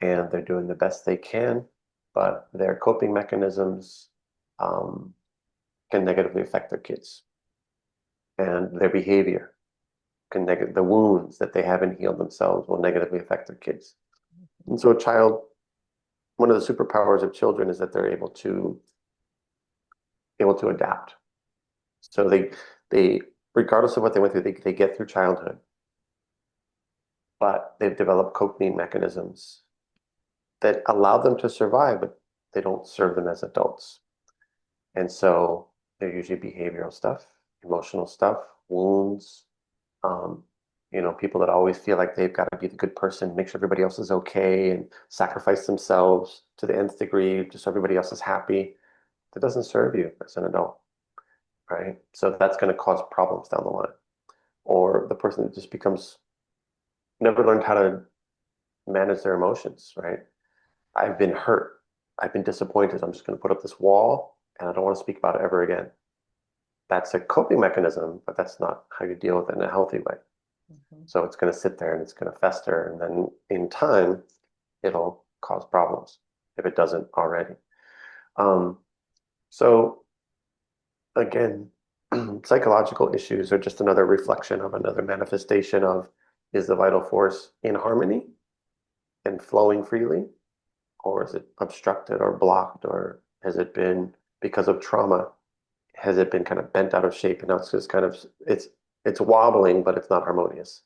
and they're doing the best they can, but their coping mechanisms um, can negatively affect their kids and their behavior the wounds that they haven't healed themselves will negatively affect their kids. And so a child, one of the superpowers of children is that they're able to adapt. So they regardless of what they went through, they get through childhood, but they've developed coping mechanisms that allow them to survive, but they don't serve them as adults. And so they're usually behavioral stuff, emotional stuff, wounds, um, people that always feel like they've got to be the good person, make sure everybody else is okay, and sacrifice themselves to the nth degree just so everybody else is happy. That doesn't serve you as an adult, right? So that's going to cause problems down the line. Or the person that just becomes never learned how to manage their emotions, right? I've been hurt. I've been disappointed. I'm just going to put up this wall and I don't want to speak about it ever again. That's a coping mechanism, but that's not how you deal with it in a healthy way. Mhm. So it's going to sit there and it's going to fester. And then in time, it'll cause problems if it doesn't already. Um, so again, psychological issues are just another reflection of another manifestation of is the vital force in harmony and flowing freely, or is it obstructed or blocked, or has it been because of trauma? Has it been kind of bent out of shape and now it's just kind of it's wobbling, but it's not harmonious,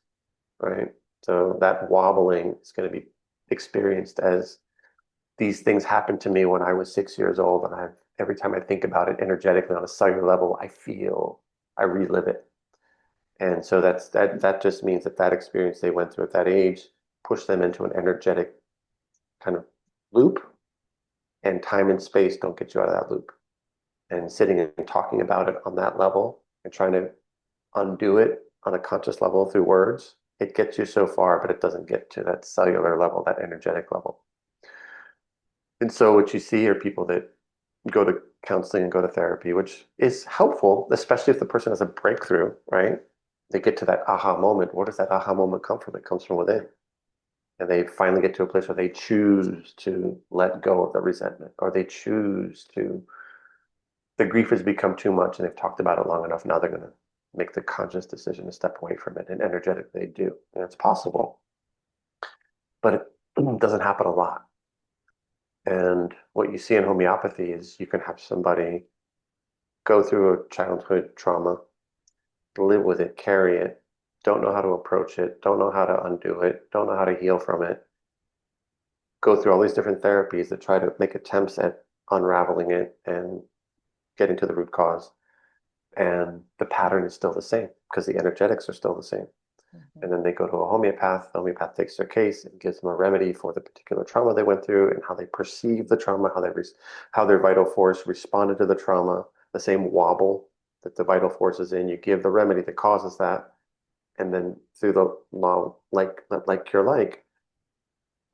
right? So that wobbling is going to be experienced as these things happened to me when I was 6 years old, and every time I think about it energetically on a cellular level, I relive it. And so that just means that experience they went through at that age pushed them into an energetic kind of loop, and time and space don't get you out of that loop. And sitting and talking about it on that level and trying to undo it on a conscious level through words, it gets you so far, but it doesn't get to that cellular level, that energetic level. And so what you see are people that go to counseling and go to therapy, which is helpful, especially if the person has a breakthrough, right? They get to that aha moment. Where does that aha moment come from? It comes from within. And they finally get to a place where they choose to let go of the resentment, or they choose to, the grief has become too much and they've talked about it long enough. Now they're going to make the conscious decision to step away from it. And energetically, they do. And it's possible, but it doesn't happen a lot. And what you see in homeopathy is you can have somebody go through a childhood trauma, live with it, carry it, don't know how to approach it, don't know how to undo it, don't know how to heal from it, go through all these different therapies that try to make attempts at unraveling it and getting to the root cause. And the pattern is still the same because the energetics are still the same. Mhm. And then they go to a homeopath. The homeopath takes their case and gives them a remedy for the particular trauma they went through and how they perceive the trauma, how their vital force responded to the trauma, the same wobble that the vital force is in. You give the remedy that causes that, and then through the law, like cure like,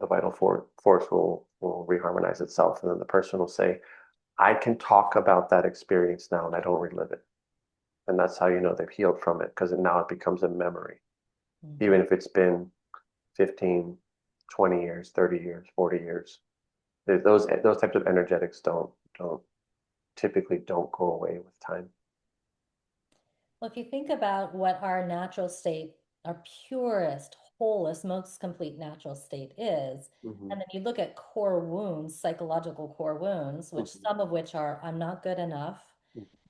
the force will reharmonize itself, and then the person will say, "I can talk about that experience now, and I don't relive it." And that's how you know they've healed from it because now it becomes a memory, Mhm. even if it's been 15, 20 years, 30 years, 40 years. Those types of energetics don't typically don't go away with time. Well, if you think about what our natural state, our purest, wholest, most complete natural state is, Hmm. and then you look at core wounds, psychological core wounds, which Hmm. some of which are I'm not good enough,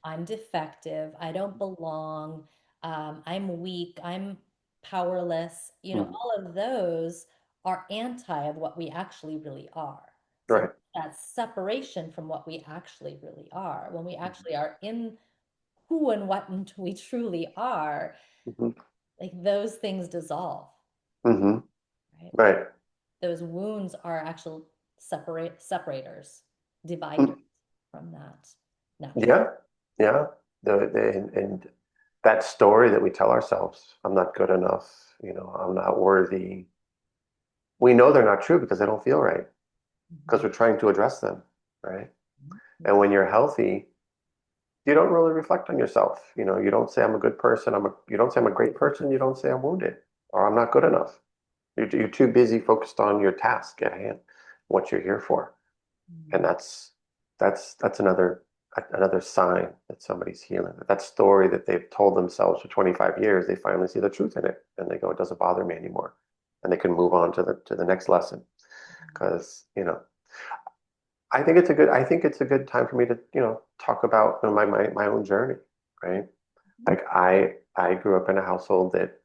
I'm defective, I don't belong, I'm weak, I'm powerless, Hmm. all of those are anti of what we actually really are. So Right. that separation from what we actually really are, when we Hmm. actually are in who and what we truly are, Hmm. like those things dissolve, Hmm. right? Right. Those wounds are actual separators, dividers from that natural. Yeah. Yeah. And that story that we tell ourselves, I'm not good enough, I'm not worthy. We know they're not true because they don't feel right because Mhm. we're trying to address them, right? Mhm. And when you're healthy, you don't really reflect on yourself. You don't say I'm a good person. You don't say I'm a great person. You don't say I'm wounded or I'm not good enough. You're too busy focused on your task at hand, what you're here for. And that's another sign that somebody's healing. That story that they've told themselves for 25 years, they finally see the truth in it, and they go, it doesn't bother me anymore, and they can move on to the next lesson. Because I think it's a good time for me to talk about my own journey, right? Like I grew up in a household that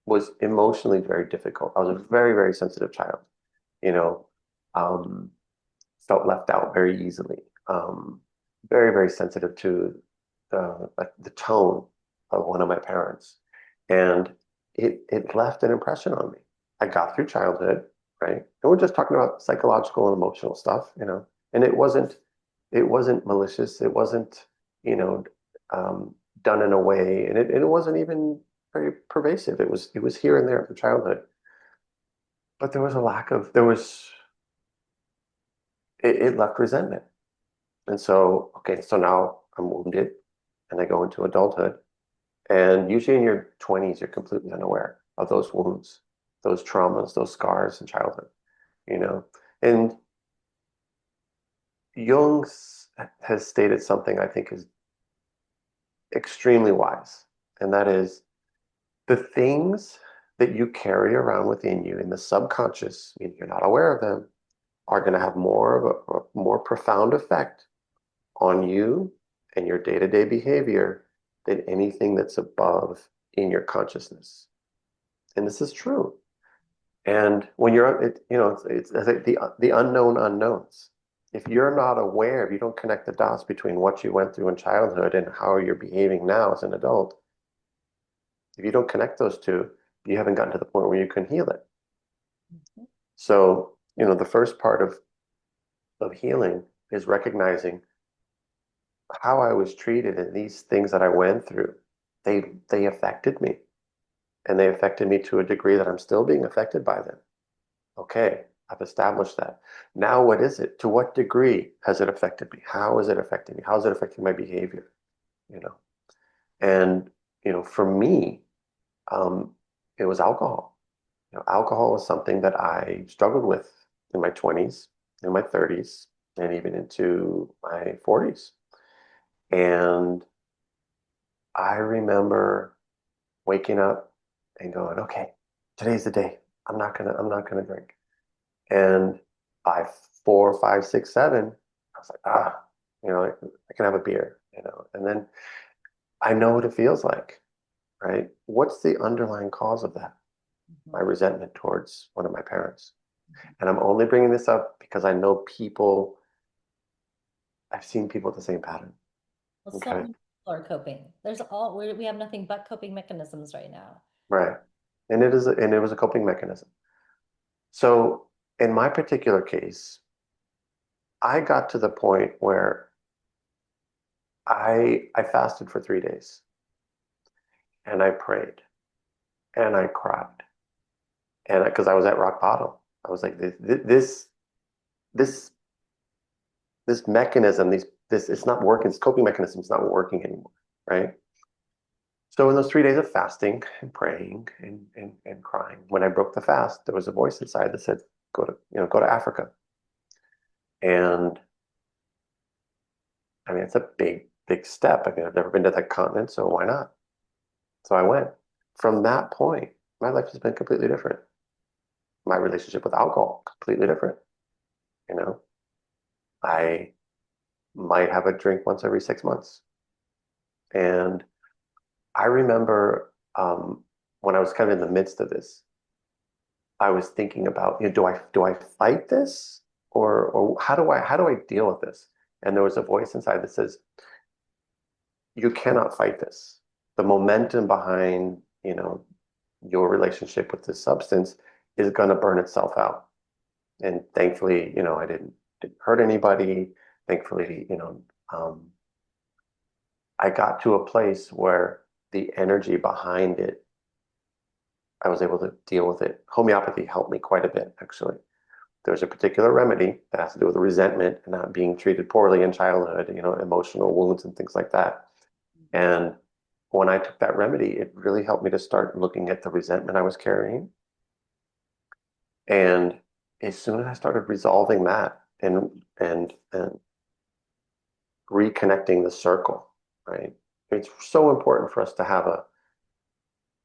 was emotionally very difficult. I was a very, very sensitive child, you know, um, felt left out very easily. Very, very sensitive to the tone of one of my parents, and it left an impression on me. I got through childhood, right? And we're just talking about psychological and emotional stuff, and it wasn't malicious. It wasn't, you know, um, done in a way, and it wasn't even very pervasive. It was here and there from childhood, but there was a lack of there was it left resentment. And so, okay, so now I'm wounded and I go into adulthood. And usually in your 20s, you're completely unaware of those wounds, those traumas, those scars in childhood, you know. And Jung has stated something I think is extremely wise, and that is the things that you carry around within you in the subconscious, meaning you're not aware of them, are going to have more of a more profound effect on you and your day-to-day behavior than anything that's above in your consciousness. And this is true. And when it's like the unknown unknowns. If you're not aware, if you don't connect the dots between what you went through in childhood and how you're behaving now as an adult, if you don't connect those two, you haven't gotten to the point where you can heal it. So, the first part of healing is recognizing how I was treated and these things that I went through, they affected me. And they affected me to a degree that I'm still being affected by them. Okay, I've established that. Now what is it? To what degree has it affected me? How is it affecting me? How is it affecting my behavior? You know, and for me, um, it was alcohol. Alcohol was something that I struggled with in my 20s, in my 30s, and even into my 40s. And I remember waking up and going, okay, today's the day. I'm not gonna drink. And by 4, 5, 6, 7, I was like, I can have a beer, and then I know what it feels like, right? What's the underlying cause of that? My resentment towards one of my parents. And I'm only bringing this up because I know I've seen people with the same pattern. Well, so Okay. many people are coping. We have nothing but coping mechanisms right now. Right. And it was a coping mechanism. So in my particular case, I got to the point where I fasted for 3 days and I prayed and I cried and because I was at rock bottom. I was like this this mechanism, this it's not working. This coping mechanism is not working anymore, right? So in those 3 days of fasting and praying and crying, when I broke the fast, there was a voice inside that said, go to Africa. And I mean, it's a big, big step. I mean, I've never been to that continent, so why not? So I went. From that point, my life has been completely different. My relationship with alcohol, completely different. You know, I might have a drink once every 6 months. And I remember when I was kind of in the midst of this, I was thinking about, do I fight this or how do I deal with this? And there was a voice inside that says, you cannot fight this. The momentum behind, your relationship with this substance is going to burn itself out. And thankfully, I didn't hurt anybody. Thankfully, I got to a place where the energy behind it, I was able to deal with it. Homeopathy helped me quite a bit, actually. there's a particular remedy that has to do with resentment and not being treated poorly in childhood, emotional wounds and things like that. And when I took that remedy, it really helped me to start looking at the resentment I was carrying. And as soon as I started resolving that and reconnecting the circle, right? It's so important for us to have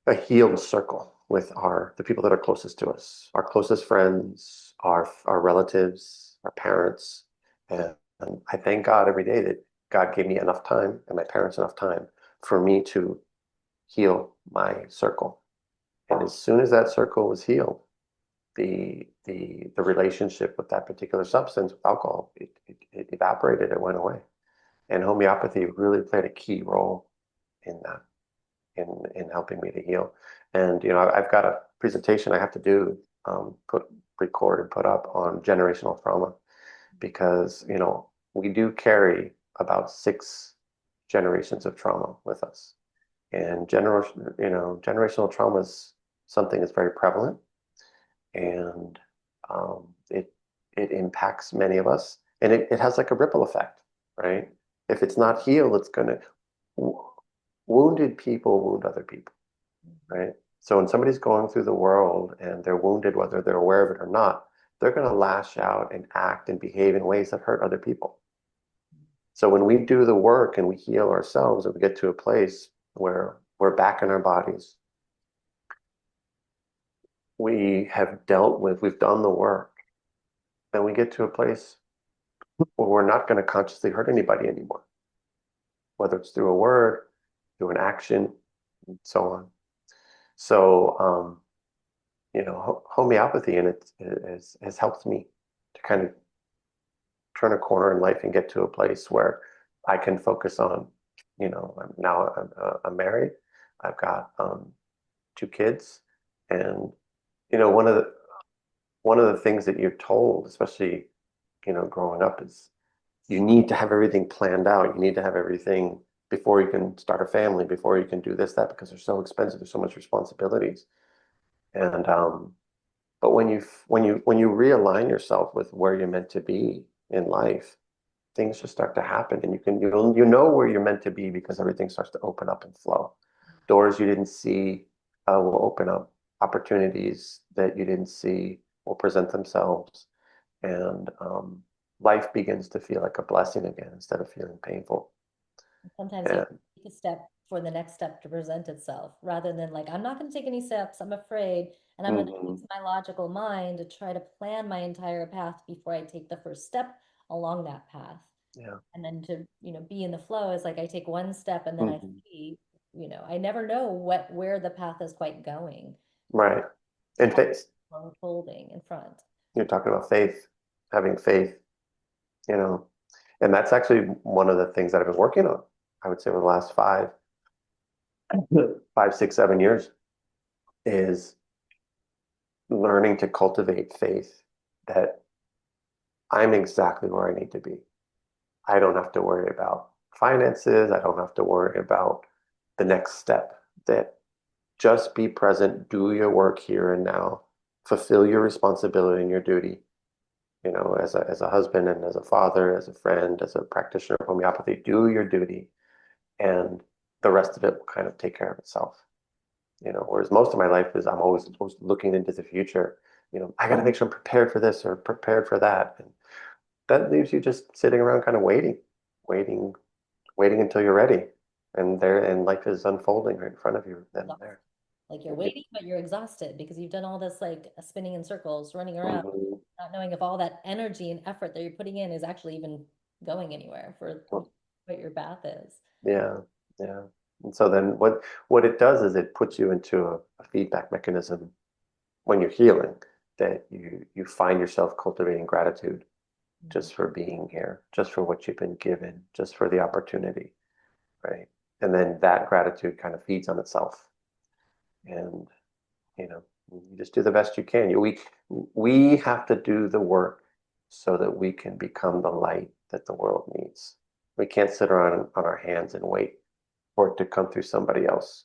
a healed circle with the people that are closest to us, our closest friends, our relatives, our parents. And I thank God every day that God gave me enough time and my parents enough time for me to heal my circle. And as soon as that circle was healed, the relationship with that particular substance, with alcohol, it evaporated, it went away. And homeopathy really played a key role in that, in helping me to heal. And I've got a presentation I have to do, record and put up on generational trauma because we do carry about 6 generations of trauma with us. And generational trauma is something that's very prevalent, and it impacts many of us, and it has like a ripple effect, right? If it's not healed, it's gonna wounded people wound other people, right? So when somebody's going through the world and they're wounded, whether they're aware of it or not, they're going to lash out and act and behave in ways that hurt other people. So when we do the work and we heal ourselves and we get to a place where we're back in our bodies, we've done the work, then we get to a place where we're not going to consciously hurt anybody anymore, whether it's through a word, through an action, and so on. So, homeopathy in it has helped me to kind of turn a corner in life and get to a place where I can focus on, I'm married. I've got 2 kids, and one of the things that you're told, especially growing up, is you need to have everything planned out. You need to have everything before you can start a family, before you can do this, that, because they're so expensive. There's so much responsibilities. And but when you realign yourself with where you're meant to be in life, things just start to happen, and you know where you're meant to be because everything starts to open up and flow. Doors you didn't see will open up. Opportunities that you didn't see will present themselves, and life begins to feel like a blessing again instead of feeling painful. Sometimes you have And to take a step for the next step to present itself rather than like, I'm not going to take any steps. I'm afraid. And I'm going to mhm, use my logical mind to try to plan my entire path before I take the first step along that path. yeah, And then to, be in the flow is like I take one step and then I mhm, see, I never know where the path is quite going. right. Just And have faith, unfolding in front. you're talking about faith, having faith, you know, and that's actually one of the things that I've been working on. I would say over the last 5, 6, 7 years is learning to cultivate faith that I'm exactly where I need to be. I don't have to worry about finances. I don't have to worry about the next step. That just be present, do your work here and now, fulfill your responsibility and your duty, as a husband and as a father, as a friend, as a practitioner of homeopathy, do your duty, and the rest of it will kind of take care of itself. Whereas most of my life is I'm always looking into the future. I got to make sure I'm prepared for this or prepared for that. And that leaves you just sitting around kind of waiting, waiting until you're ready. And life is unfolding right in front of you then and there. Like you're waiting, but you're exhausted because you've done all this like spinning in circles, running around, Mhm. not knowing if all that energy and effort that you're putting in is actually even going anywhere for what your path is. Yeah, yeah. And so then what it does is it puts you into a feedback mechanism when you're healing, that you find yourself cultivating gratitude Mhm. just for being here, just for what you've been given, just for the opportunity, right? And then that gratitude kind of feeds on itself. And you know, you just do the best you can. We have to do the work so that we can become the light that the world needs. We can't sit around on our hands and wait for it to come through somebody else.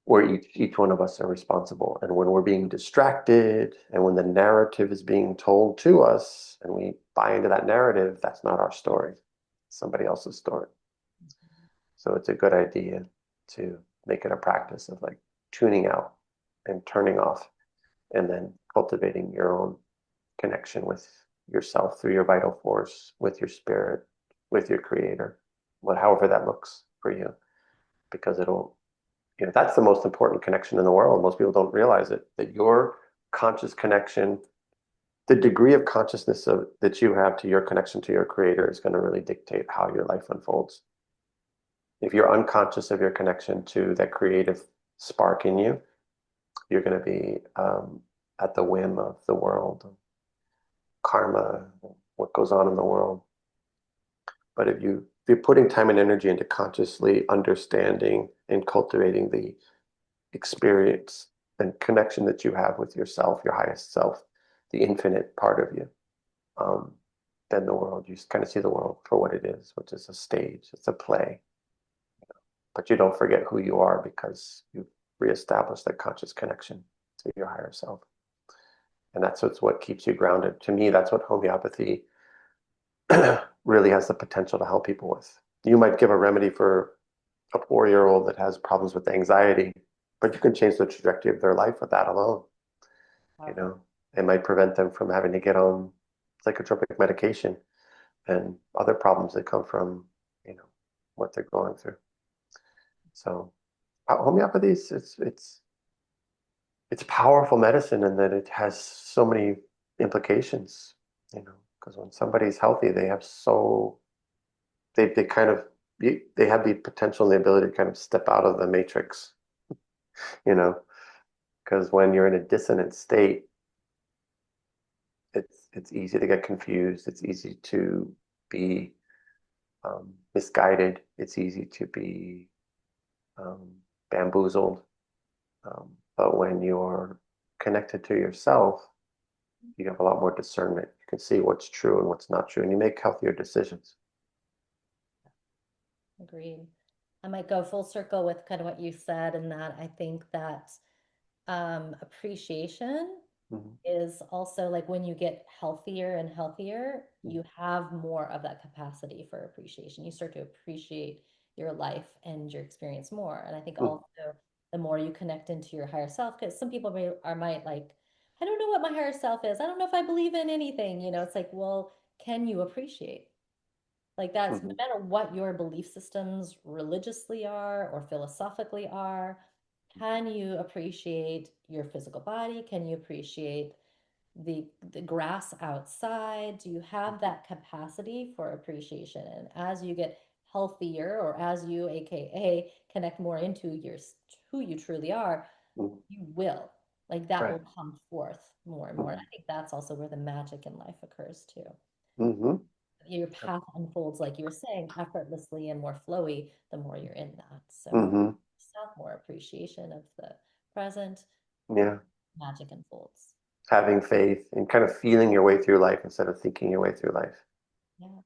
where each one of us are responsible. And when we're being distracted and when the narrative is being told to us and we buy into that narrative, that's not our story. It's somebody else's story. So it's a good idea to make it a practice of like tuning out and turning off and then cultivating your own connection with yourself through your vital force, with your spirit, with your creator, however that looks for you, because that's the most important connection in the world. Most people don't realize it, that your conscious connection, the degree of consciousness that you have to your connection to your creator is going to really dictate how your life unfolds. If you're unconscious of your connection to that creative spark in you, you're going to be at the whim of the world, karma, what goes on in the world. But if you're putting time and energy into consciously understanding and cultivating the experience and connection that you have with yourself, your highest self, the infinite part of you, um, then the world, you kind of see the world for what it is, which is a stage, it's a play. But you don't forget who you are because you've reestablished that conscious connection to your higher self. And that's what keeps you grounded. To me, that's what homeopathy really has the potential to help people with. You might give a remedy for a 4-year-old that has problems with anxiety, but you can change the trajectory of their life with that alone. You Powerful. know, it might prevent them from having to get on psychotropic medication and other problems that come from, what they're going through. So homeopathy is it's powerful medicine in that it has so many implications, because when somebody's healthy, they kind of they have the potential and the ability to kind of step out of the matrix, you know, because when you're in a dissonant state, it's easy to get confused. It's easy to be misguided. It's easy to be um, bamboozled. But when you're connected to yourself, you have a lot more discernment. You can see what's true and what's not true, and you make healthier decisions. Agreed. I might go full circle with kind of what you said, and that I think that appreciation Mhm. is also like when you get healthier and healthier, you have more of that capacity for appreciation. You start to appreciate your life and your experience more. And I think Mhm. also the more you connect into your higher self, because some people might like, I don't know what my higher self is. I don't know if I believe in anything. It's like, well, can you appreciate? Like that's no Mhm. matter what your belief systems religiously are or philosophically are, can you appreciate your physical body? Can you appreciate the grass outside? Do you have that capacity for appreciation? And as you get healthier, or as you, AKA, connect more into who you truly are, Mhm. you will. Like that Right. will come forth more and more. And Mhm. I think that's also where the magic in life occurs too. Mhm. Your path unfolds, like you were saying, effortlessly and more flowy the more you're in that. So more Mhm. self, more appreciation of the present, Yeah. magic unfolds. Having faith and kind of feeling your way through life instead of thinking your way through life. Yeah.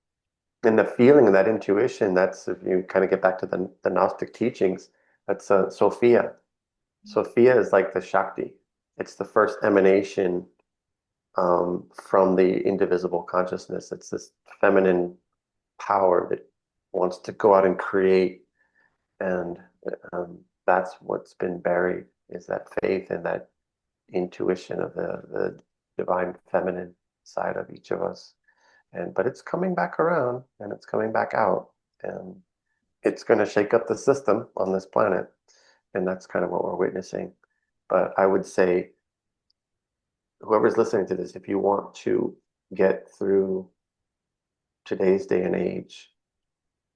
And the feeling and that intuition, that's if you kind of get back to the Gnostic teachings, that's Sophia. Sophia is like the Shakti. It's the first emanation from the indivisible consciousness. It's this feminine power that wants to go out and create. And that's what's been buried is that faith and that intuition of the divine feminine side of each of us. But it's coming back around and it's coming back out. And it's going to shake up the system on this planet. And that's kind of what we're witnessing. But I would say, whoever's listening to this, if you want to get through today's day and age,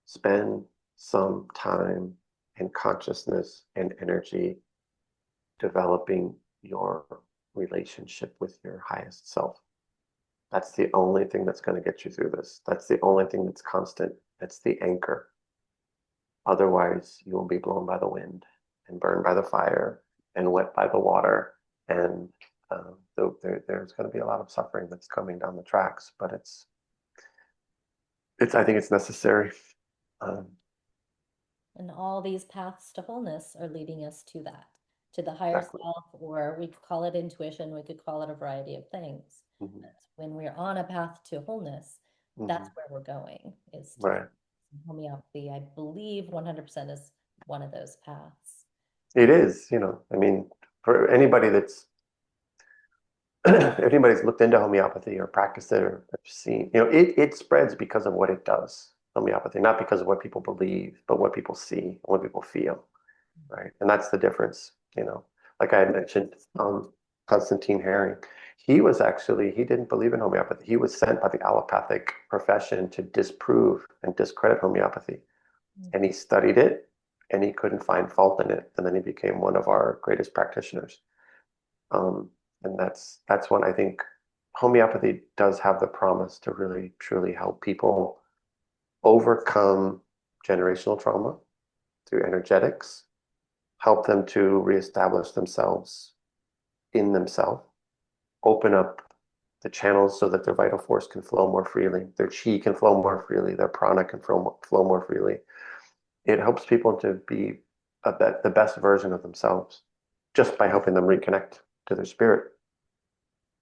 spend some time and consciousness and energy developing your relationship with your highest self. That's the only thing that's going to get you through this. That's the only thing that's constant. That's the anchor. Otherwise, you will be blown by the wind and burned by the fire and wet by the water. And there's going to be a lot of suffering that's coming down the tracks, but I think it's necessary. Um, And all these paths to wholeness are leading us to that, to the higher Exactly. self, or we could call it intuition, we could call it a variety of things. Hmm. But when we're on a path to wholeness, that's Hmm. where we're going, is to Right. homeopathy. I believe 100% is one of those paths. It is, I mean, for anybody that's if anybody's looked into homeopathy or practiced it or seen, it spreads because of what it does, homeopathy, not because of what people believe, but what people see and what people feel, right? And that's the difference, Like I had mentioned, Constantine Herring, he didn't believe in homeopathy. He was sent by the allopathic profession to disprove and discredit homeopathy. And he studied it and he couldn't find fault in it. And then he became one of our greatest practitioners. Um, and that's when I think homeopathy does have the promise to really truly help people overcome generational trauma through energetics, help them to reestablish themselves in themselves, open up the channels so that their vital force can flow more freely, their chi can flow more freely, their prana can flow more freely. It helps people to be the best version of themselves just by helping them reconnect to their spirit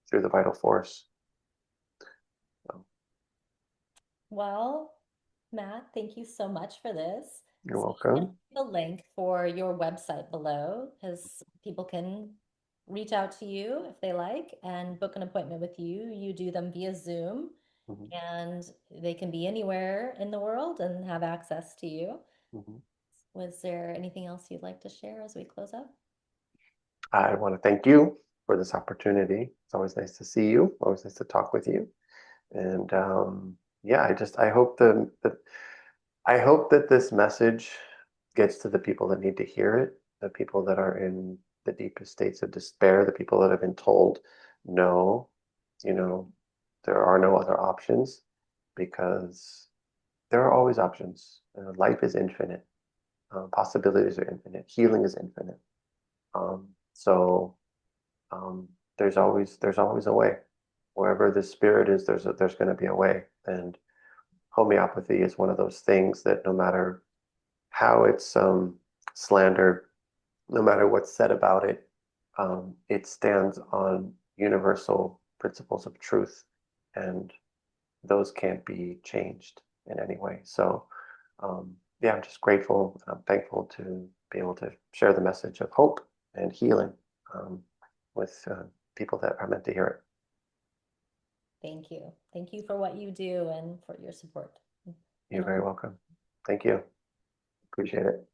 through the vital force. So, Well, Matt, thank you so much for this. you're So I'm going to welcome. put the link for your website below because people can reach out to you if they like and book an appointment with you. You do them via Zoom Mhm, and they can be anywhere in the world and have access to you. mhm. Was there anything else you'd like to share as we close up? I want to thank you for this opportunity. It's always nice to see you, always nice to talk with you. And yeah, I hope that this message gets to the people that need to hear it, the people that are in the deepest states of despair, the people that have been told, no, you know, there are no other options because there are always options. Life is infinite. Possibilities are infinite. Healing is infinite. So um, there's always a way. Wherever the spirit is, there's going to be a way. And homeopathy is one of those things that no matter how it's slandered, no matter what's said about it, it stands on universal principles of truth, and those can't be changed in any way. So, yeah, I'm just grateful. I'm thankful to be able to share the message of hope and healing um, with people that are meant to hear it. Thank you. Thank you for what you do and for your support. You're And very welcome. Thank you. Appreciate it.